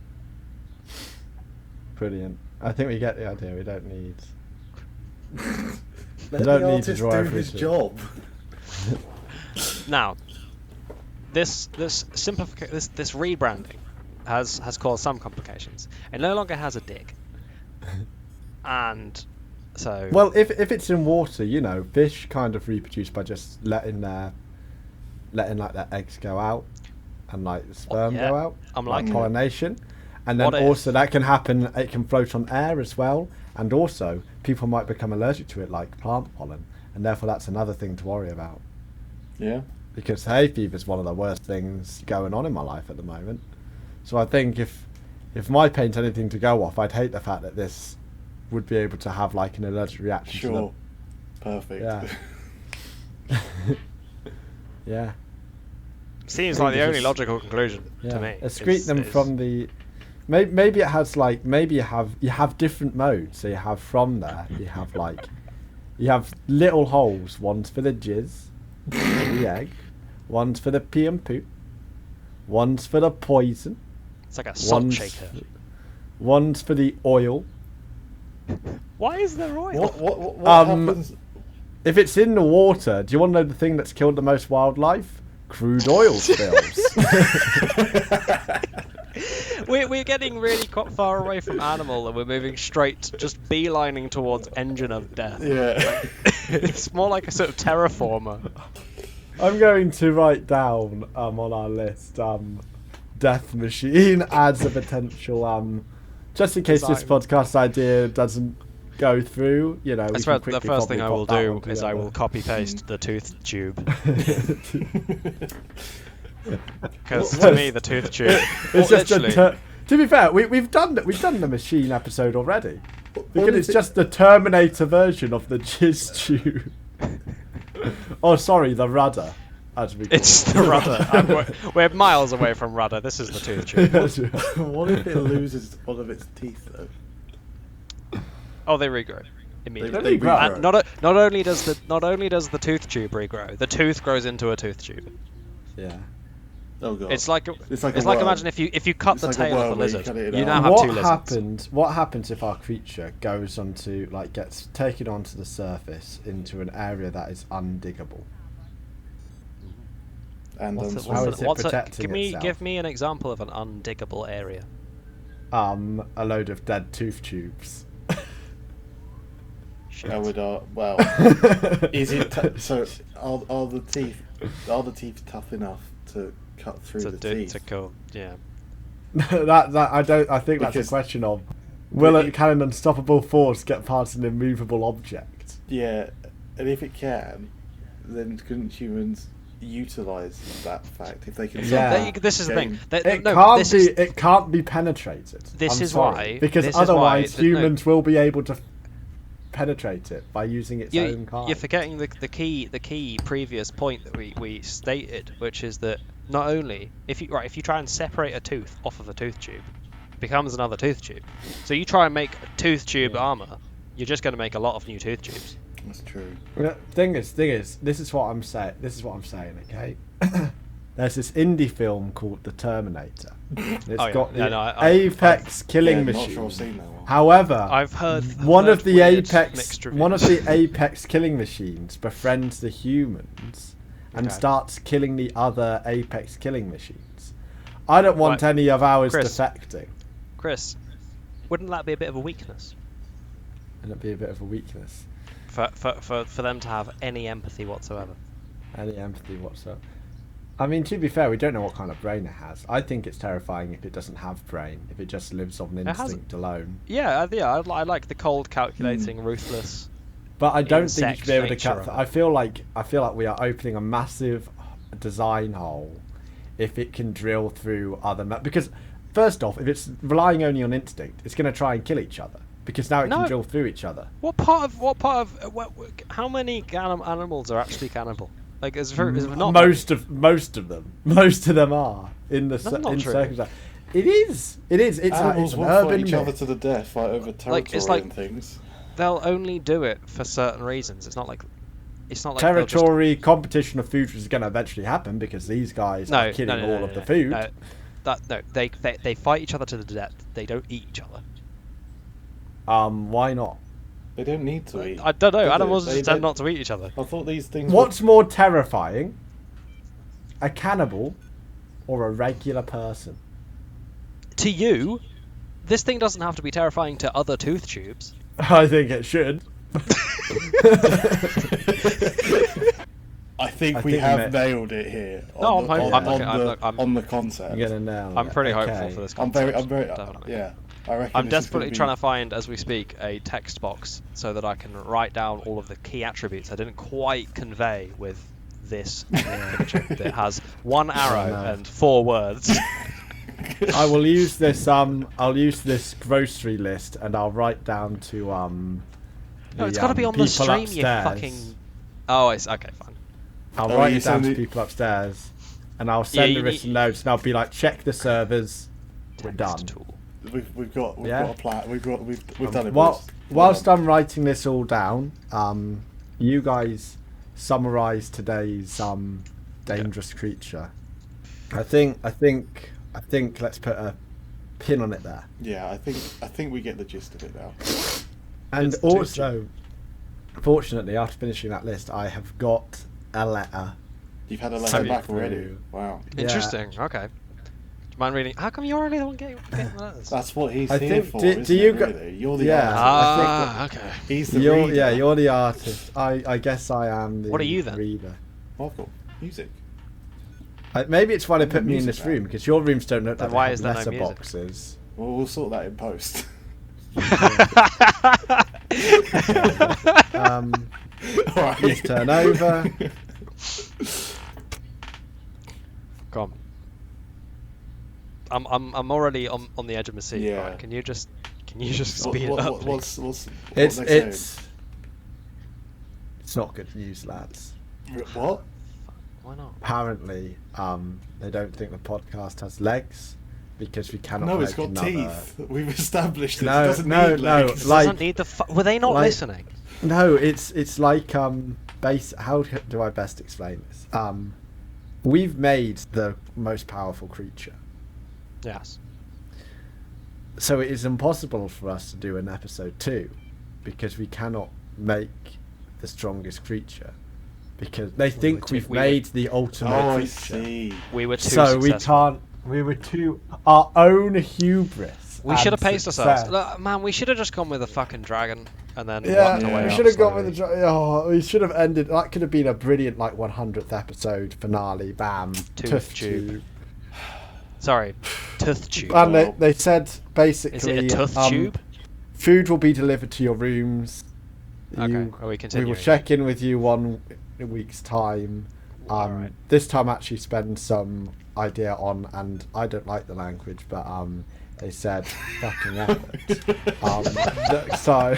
Brilliant. I think we get the idea. We don't need.
Let the artist do his job.
Now, this rebranding has caused some complications. It no longer has a dick, and so.
Well, if it's in water, fish kind of reproduce by just letting like their eggs go out, and like the sperm go out, like pollination, and then also that can happen. It can float on air as well. And also, people might become allergic to it, like plant pollen, and therefore that's another thing to worry about.
Yeah.
Because hay fever is one of the worst things going on in my life at the moment. So I think if my paint's anything to go off, I'd hate the fact that this would be able to have like an allergic reaction.
Sure. Perfect.
Yeah. Yeah.
Seems like the only logical conclusion to me.
Excrete them from the. Maybe it has like you have different modes. So you have from there you have little holes. One's for the jizz, the egg. One's for the pee and poop. One's for the poison.
It's like a salt shaker.
One's for the oil.
Why is there oil?
What happens?
If it's in the water, do you want to know the thing that's killed the most wildlife? Crude oil spills.
We're getting really far away from animal, and we're moving straight, just beelining towards engine of death.
Yeah.
It's more like a sort of terraformer.
I'm going to write down on our list death machine as a potential just in case this podcast idea doesn't go through, you know.
The first thing I will do is I will copy paste the tooth tube. Because to me the tooth tube.
It's just to be fair, we've done the machine episode already, because it's just the Terminator version of the jizz tube. Oh, sorry, the rudder.
It's the rudder. We're miles away from rudder. This is the tooth tube.
What if it loses one of its teeth, though?
Oh, they regrow immediately.
They regrow.
Not only does the tooth tube regrow, the tooth grows into a tooth tube.
Yeah.
Oh god.
It's like imagine if you cut the tail of a lizard, you now have two lizards.
What happens if our creature goes onto, like, gets taken onto the surface into an area that is undiggable?
And
how is it protecting itself?
Give me an example of an undiggable area.
A load of dead tooth tubes.
Well, is it so? Are the teeth tough enough to cut through the teeth?
Yeah.
I think that's a question of can an unstoppable force get past an immovable object?
Yeah, and if it can, then couldn't humans utilize that fact if they can?
Yeah.
This is the thing.
It can't be penetrated. Because otherwise humans will be able to penetrate it by using its own kind.
You're forgetting the key previous point that we stated, which is that not only if you try and separate a tooth off of a tooth tube, it becomes another tooth tube. So you try and make tooth tube armor, you're just going to make a lot of new tooth tubes.
That's true.
Thing is, this is what I'm saying. Okay. There's this indie film called The Terminator. It's got the apex killing machine.
Not sure I've seen that one.
However,
I've heard
one of the apex killing machines befriends the humans and starts killing the other apex killing machines. I don't want any of ours defecting.
Chris, wouldn't that be a bit of a weakness?
Wouldn't it be a bit of a weakness?
For them to have any empathy whatsoever.
Any empathy whatsoever. I mean, to be fair, we don't know what kind of brain it has. I think it's terrifying if it doesn't have brain, if it just lives on instinct alone.
Yeah, I like the cold, calculating, ruthless.
But I don't think you should be able to cut. I feel like we are opening a massive design hole if it can drill through other. Because first off, if it's relying only on instinct, it's going to try and kill each other. Because now it can drill through each other.
How many animals are actually cannibal? Like, not
most of them. Most of them are in circumstance. It is. It's
animals will
urban
fight each other to the death, fight over territory and things.
They'll only do it for certain reasons. It's not like
territory competition of food is going to eventually happen because these guys are killing all of the food.
They fight each other to the death. They don't eat each other.
Why not?
They don't need to eat.
I don't know. Animals just tend not to eat each other.
I thought these things.
What's more terrifying, a cannibal or a regular person?
To you, this thing doesn't have to be terrifying to other tooth tubes.
I think it should.
I think we have nailed it here. On the concept.
You're gonna nail it.
I'm pretty hopeful for this concept.
I'm very. Yeah.
I'm desperately trying to find, as we speak, a text box so that I can write down all of the key attributes I didn't quite convey with this picture that has one arrow and 4 words.
I will use this. I'll use this grocery list, and I'll write down to
No, it's got to be on the stream.
Upstairs.
You fucking. Oh, it's okay. Fine.
I'll write it down to people upstairs, and I'll send the written notes, and I'll be like, check the servers. We're done.
We've got a plan. We've done it.
Whilst I'm writing this all down, you guys summarise today's dangerous creature. I think let's put a pin on it there.
Yeah, I think we get the gist of it now.
And also, fortunately, after finishing that list, I have got a letter.
You've had a letter back already? Wow.
Interesting, okay. Do you mind reading? How come you're only the one getting letters?
That's what he's here for,
do you
really? You're the artist.
Okay.
He's the reader.
Yeah, you're the artist. I guess I am the
What are you then?
reader.
Well, I've got music.
Maybe it's why they put me in this room, because your rooms don't look like
why
they
is
have
there no music?
letterboxes.
Well, we'll sort that in post. Alright.
Let's turn over.
Come on. I'm already on the edge of my seat.
Yeah.
Right? Can you just speed it up?
It's not good news, lads.
What?
Why not?
Apparently, they don't think the podcast has legs because we cannot.
No, it's
make
got
another...
teeth. We've established it.
No,
It doesn't
no,
need
no.
legs.
Like,
doesn't need the. Were they not listening?
No, it's like How do I best explain this? We've made the most powerful creature.
Yes.
So it is impossible for us to do an episode 2 because we cannot make the strongest creature because they think we've made the ultimate creature.
I see.
We were too
so
successful.
we can't. We were too our own hubris.
We should have paced ourselves. Look, man, we should have just gone with a fucking dragon and then worked our way
we
up
should have gone
slowly.
with the. We should have ended. That could have been a brilliant 100th episode finale. Bam.
Tooth tube. Sorry, tooth tube.
And they said basically.
Is it a tooth tube?
Food will be delivered to your rooms.
Okay. Are we continuing?
We will check in with you in a week's time.
Alright.
This time actually spend some idea on, and I don't like the language, but they said fucking effort. So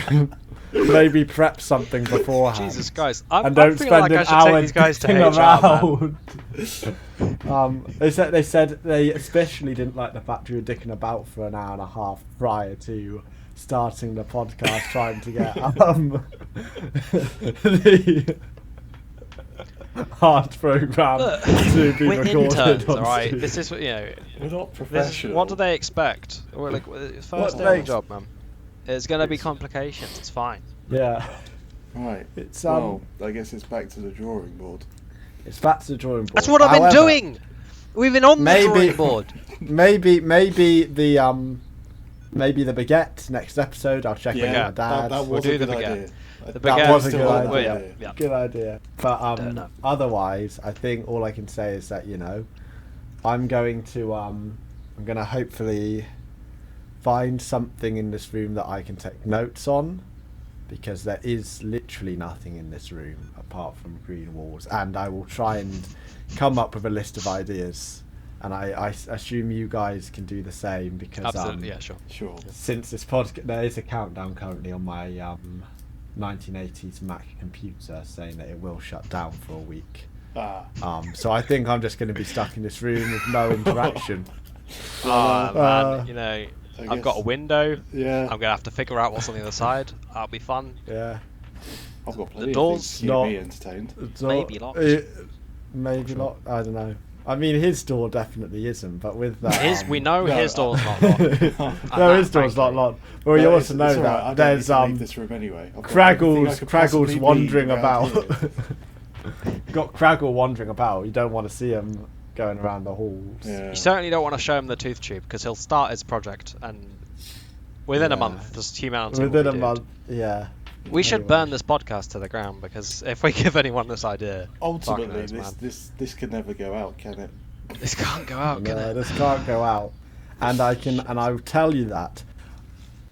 maybe prep something beforehand.
Jesus Christ!
And don't spend an hour
these guys to
dicking
HR,
around. They said they especially didn't like the fact you were dicking about for an hour and a half prior to starting the podcast, trying to get the hard program to be
we're
recorded
interns,
on
alright?
Zoom.
This is
We're not professional.
what do they expect? We're like first day on the job, man. It's gonna be complications. It's fine.
Yeah.
Right.
It's
well, I guess it's back to the drawing board.
It's back to the drawing board.
That's what I've been doing. We've been on the drawing board.
Maybe the baguette next episode. I'll check in with my dad.
That
We'll
was
do
a
the
good
baguette.
idea.
The
That
baguette
was a
still
good
on-
idea.
yeah.
Good idea. But
Don't know.
otherwise, I think all I can say is that I'm going to hopefully find something in this room that I can take notes on, because there is literally nothing in this room apart from green walls, and I will try and come up with a list of ideas, and I assume you guys can do the same, because
Absolutely, yeah, sure.
since this podcast, there is a countdown currently on my 1980s Mac computer saying that it will shut down for a week. So I think I'm just going to be stuck in this room with no interaction.
Man, I've got a window.
Yeah.
I'm gonna have to figure out what's on the other side. That'll be fun.
Yeah.
I've got plenty
The doors
of things to keep me entertained.
Maybe locked.
Maybe locked. I don't know. I mean, his door definitely isn't, but with that,
we know his door's not locked.
no, his door's not locked. Well, you also know that there's
this room anyway.
Craggle's wandering about. Got Craggle wandering about. You don't want to see him going around the halls.
Yeah.
You certainly don't want to show him the tooth tube, because he'll start his project and within a month, just humanity.
Within a month, yeah.
We should burn this podcast to the ground, because if we give anyone this idea,
ultimately,
knows,
this can never go out, can it?
this can't go out, can
No,
it?
this can't go out, and I will tell you that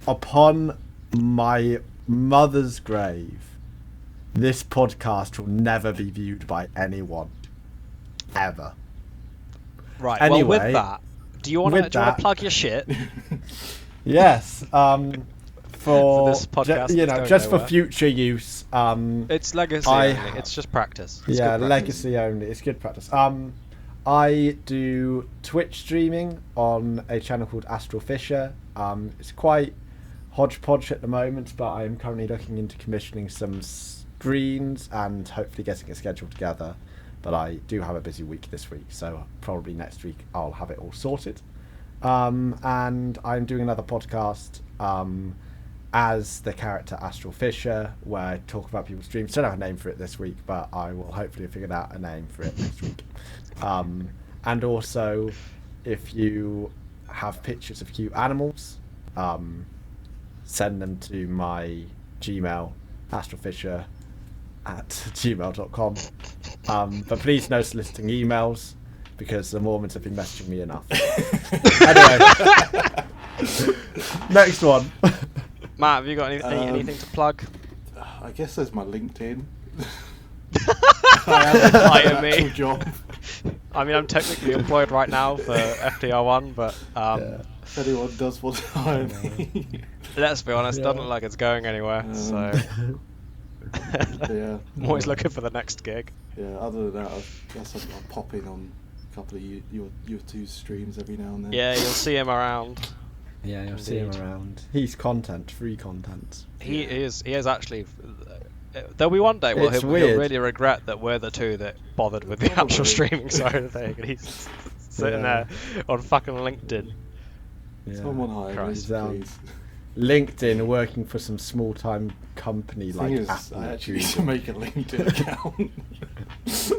upon my mother's grave, this podcast will never be viewed by anyone, ever.
Right.
Anyway,
well, with that, do you want to plug your shit?
Yes. For
this podcast,
just for future use.
It's legacy only. It's just practice. It's
yeah,
good practice.
legacy only. It's good practice. I do Twitch streaming on a channel called Astral Fisher. It's quite hodgepodge at the moment, but I am currently looking into commissioning some screens and hopefully getting a schedule together. But I do have a busy week this week, so probably next week I'll have it all sorted. And I'm doing another podcast as the character Astral Fisher, where I talk about people's dreams. Don't have a name for it this week, but I will hopefully have figured out a name for it next week. And also, if you have pictures of cute animals, send them to my Gmail, astralfisher@gmail.com. But please no soliciting emails, because the Mormons have been messaging me enough. Anyway, next one.
Matt, have you got anything to plug?
I guess there's my LinkedIn.
I am
my actual job.
I mean, I'm technically employed right now for FDR1, but
if anyone does want to hire me,
let's be honest, it doesn't look like it's going anywhere. So I'm always looking for the next gig.
Yeah. Other than that, I guess I'll pop in on a couple of your two streams every now and then.
Yeah, you'll see him around.
Yeah, you'll see him around. He's free content.
He is actually. There'll be one day where he'll really regret that we're the two that bothered with the actual streaming side of the thing, and he's sitting there on fucking LinkedIn.
Yeah. Someone hire me, please.
LinkedIn, working for some small-time company like Apple.
I actually need to make a LinkedIn account.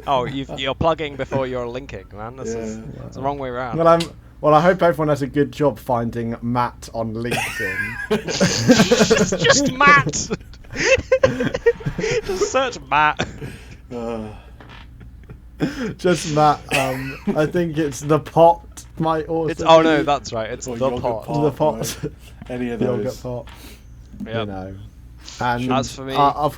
Oh, you're plugging before you're linking, man. It's the wrong way around.
Well, I hope everyone has a good job finding Matt on LinkedIn.
Just Matt. Just search Matt.
Just Matt. I think it's the pot. Might also.
Oh no, that's right. It's the pot.
The pot.
Right. Any of those.
Yogurt pot.
Yep.
You know. And
as for me,
go.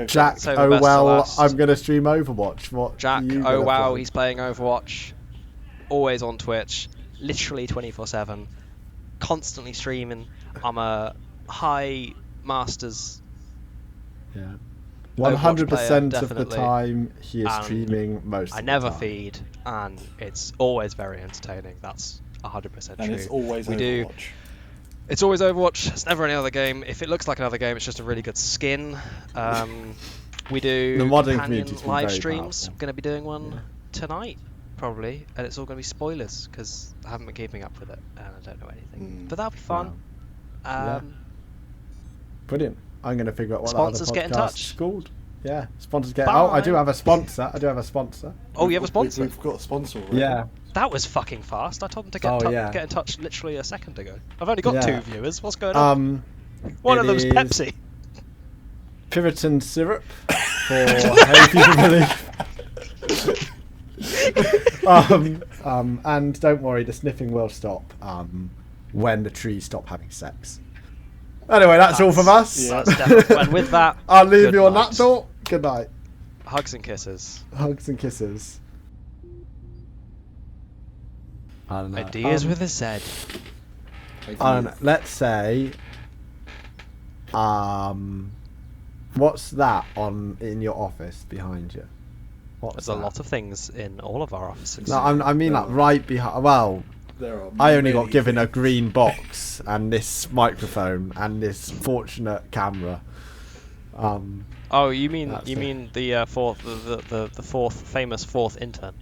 Jack. Oh well, I'm gonna stream Overwatch. What?
Jack. Oh wow, he's playing Overwatch. Always on Twitch, literally 24/7, constantly streaming. I'm a high masters.
Yeah. 100% of the time he is streaming most.
I never feed, and it's always very entertaining. That's 100% true.
And it's always Overwatch.
It's always Overwatch. It's never any other game. If it looks like another game, it's just a really good skin. We do
the modding
companion live streams.
Powerful.
I'm going to be doing one tonight, probably, and it's all going to be spoilers because I haven't been keeping up with it and I don't know anything. But that'll be fun.
Wow. Brilliant. I'm going to figure out what
sponsors
that other
get in touch.
It's called. Yeah, sponsors get. Oh, I do have a sponsor.
Oh, you have a sponsor?
We've got a sponsor already.
Yeah.
That was fucking fast. I told them to get in touch literally a second ago. I've only got 2 viewers. What's going on? One of them's Pepsi.
Piriton syrup for healthy relief. And don't worry, the sniffing will stop when the trees stop having sex. Anyway, that's all from us.
Yeah. That's definitely. And with that,
I'll leave you on that thought. Good night.
Hugs and kisses.
Hugs and kisses. I don't know.
Ideas with a Z.
I don't know. Let's say, what's that in your office behind you?
There's a lot of things in all of our offices.
No, I mean like right behind. Well, I only got given a green box and this microphone and this fortunate camera.
Oh, you mean the famous fourth intern?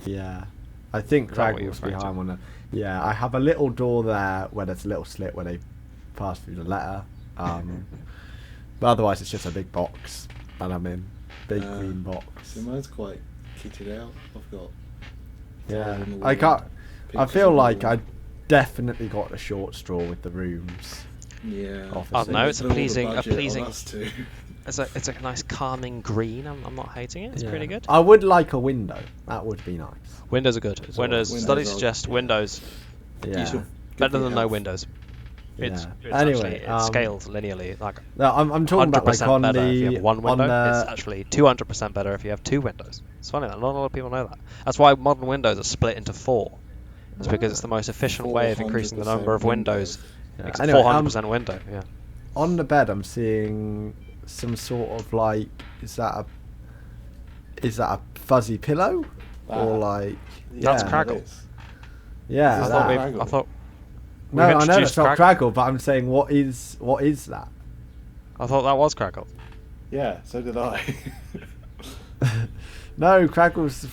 Yeah, I think Craggle's behind one. Yeah, I have a little door there where there's a little slit where they pass through the letter. But otherwise, it's just a big box, and I'm in big green box.
So mine's quite kitted out. I've got.
Yeah, I can't. I feel like I definitely got a short straw with the rooms.
Yeah.
Oh no, it's a pleasing. It's a nice calming green. I'm not hating it. It's pretty good.
I would like a window. That would be nice.
Windows are good. Studies suggest windows.
Yeah.
Better than no windows. It's
anyway,
it scales linearly.
No, I'm talking about like on
better
the
if you have one window. It's actually 200% better if you have 2 windows. It's funny that not a lot of people know that. That's why modern windows are split into 4. It's because it's the most efficient way of increasing the number of windows. It's a 400% window. Yeah.
On the bed, I'm seeing some sort of like is that a fuzzy pillow or like
that's Craggle.
Yeah,
I thought.
No, I know it's not Craggle, but I'm saying what is that?
I thought that was Craggle.
Yeah, so did I.
No, Craggle's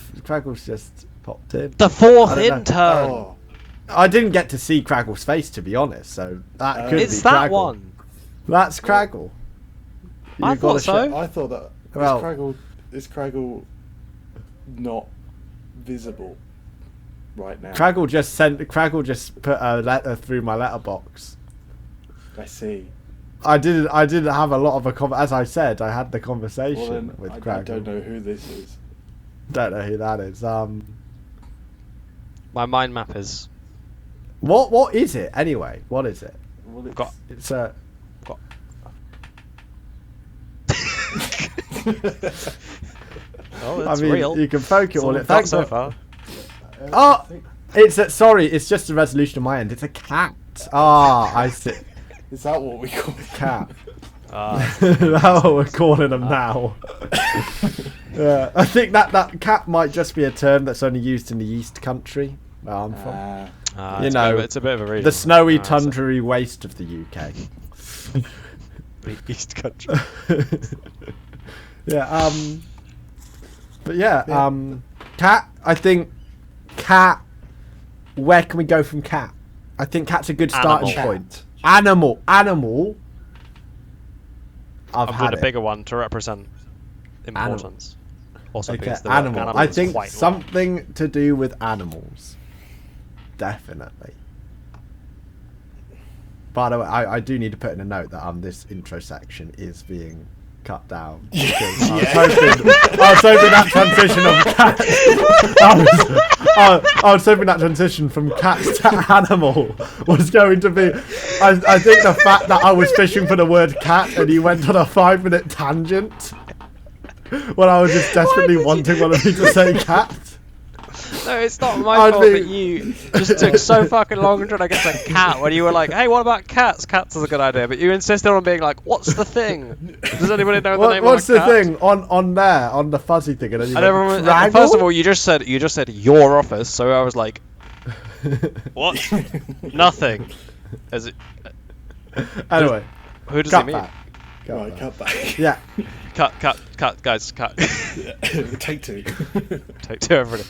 just popped in.
The fourth intern.
Oh.
I didn't get to see Craggle's face, to be honest, so that could be
It's that
Craggle.
one.
That's Craggle.
I thought so.
I thought that.
Well,
is Craggle not visible right now?
Craggle just put a letter through my letterbox.
I see.
I didn't have a lot of as I said, I had the conversation with Craggle.
I don't know who this is.
Don't know who that is.
My mind map is.
What is it anyway? What is it?
Well,
It's a.
Oh,
I
it's
mean,
real.
you can poke it all.
It got so far.
Oh, it's just a resolution on my end. It's a cat. Ah, I see.
Is that what we call
a cat?
That's
what we're calling them now. Yeah, I think that cat might just be a term that's only used in the East Country, where I'm from. You know,
it's a bit of a region.
The snowy tundra waste of the UK.
The East Country.
Yeah. But yeah. Cat. I think cat. Where can we go from cat? I think cat's a good starting point. Animal. I'm
doing a bigger one to represent importance. Also,
okay,
because the
animal. I think
quite
something
long.
to do with animals. Definitely. By the way, I do need to put in a note that this intro section is being cut down. Because I was hoping that transition of I was hoping that transition from cats to animal was going to be. I think the fact that I was fishing for the word cat and you went on a 5-minute tangent when I was just desperately wanting one of you to say cat.
No, it's not my fault that you just took so fucking long trying to get to cat when you were like, hey, what about cats? Cats is a good idea. But you insisted on being like, what's the thing? Does anybody know the name
what's
of a
the
cat?
thing on there, on the fuzzy thing? And then
first of all, you just said your office, so I was like, what? Nothing. Is it?
Anyway.
Who does he mean?
Right, cut back.
Yeah.
Cut, guys, cut.
Take two.
Take two, everybody.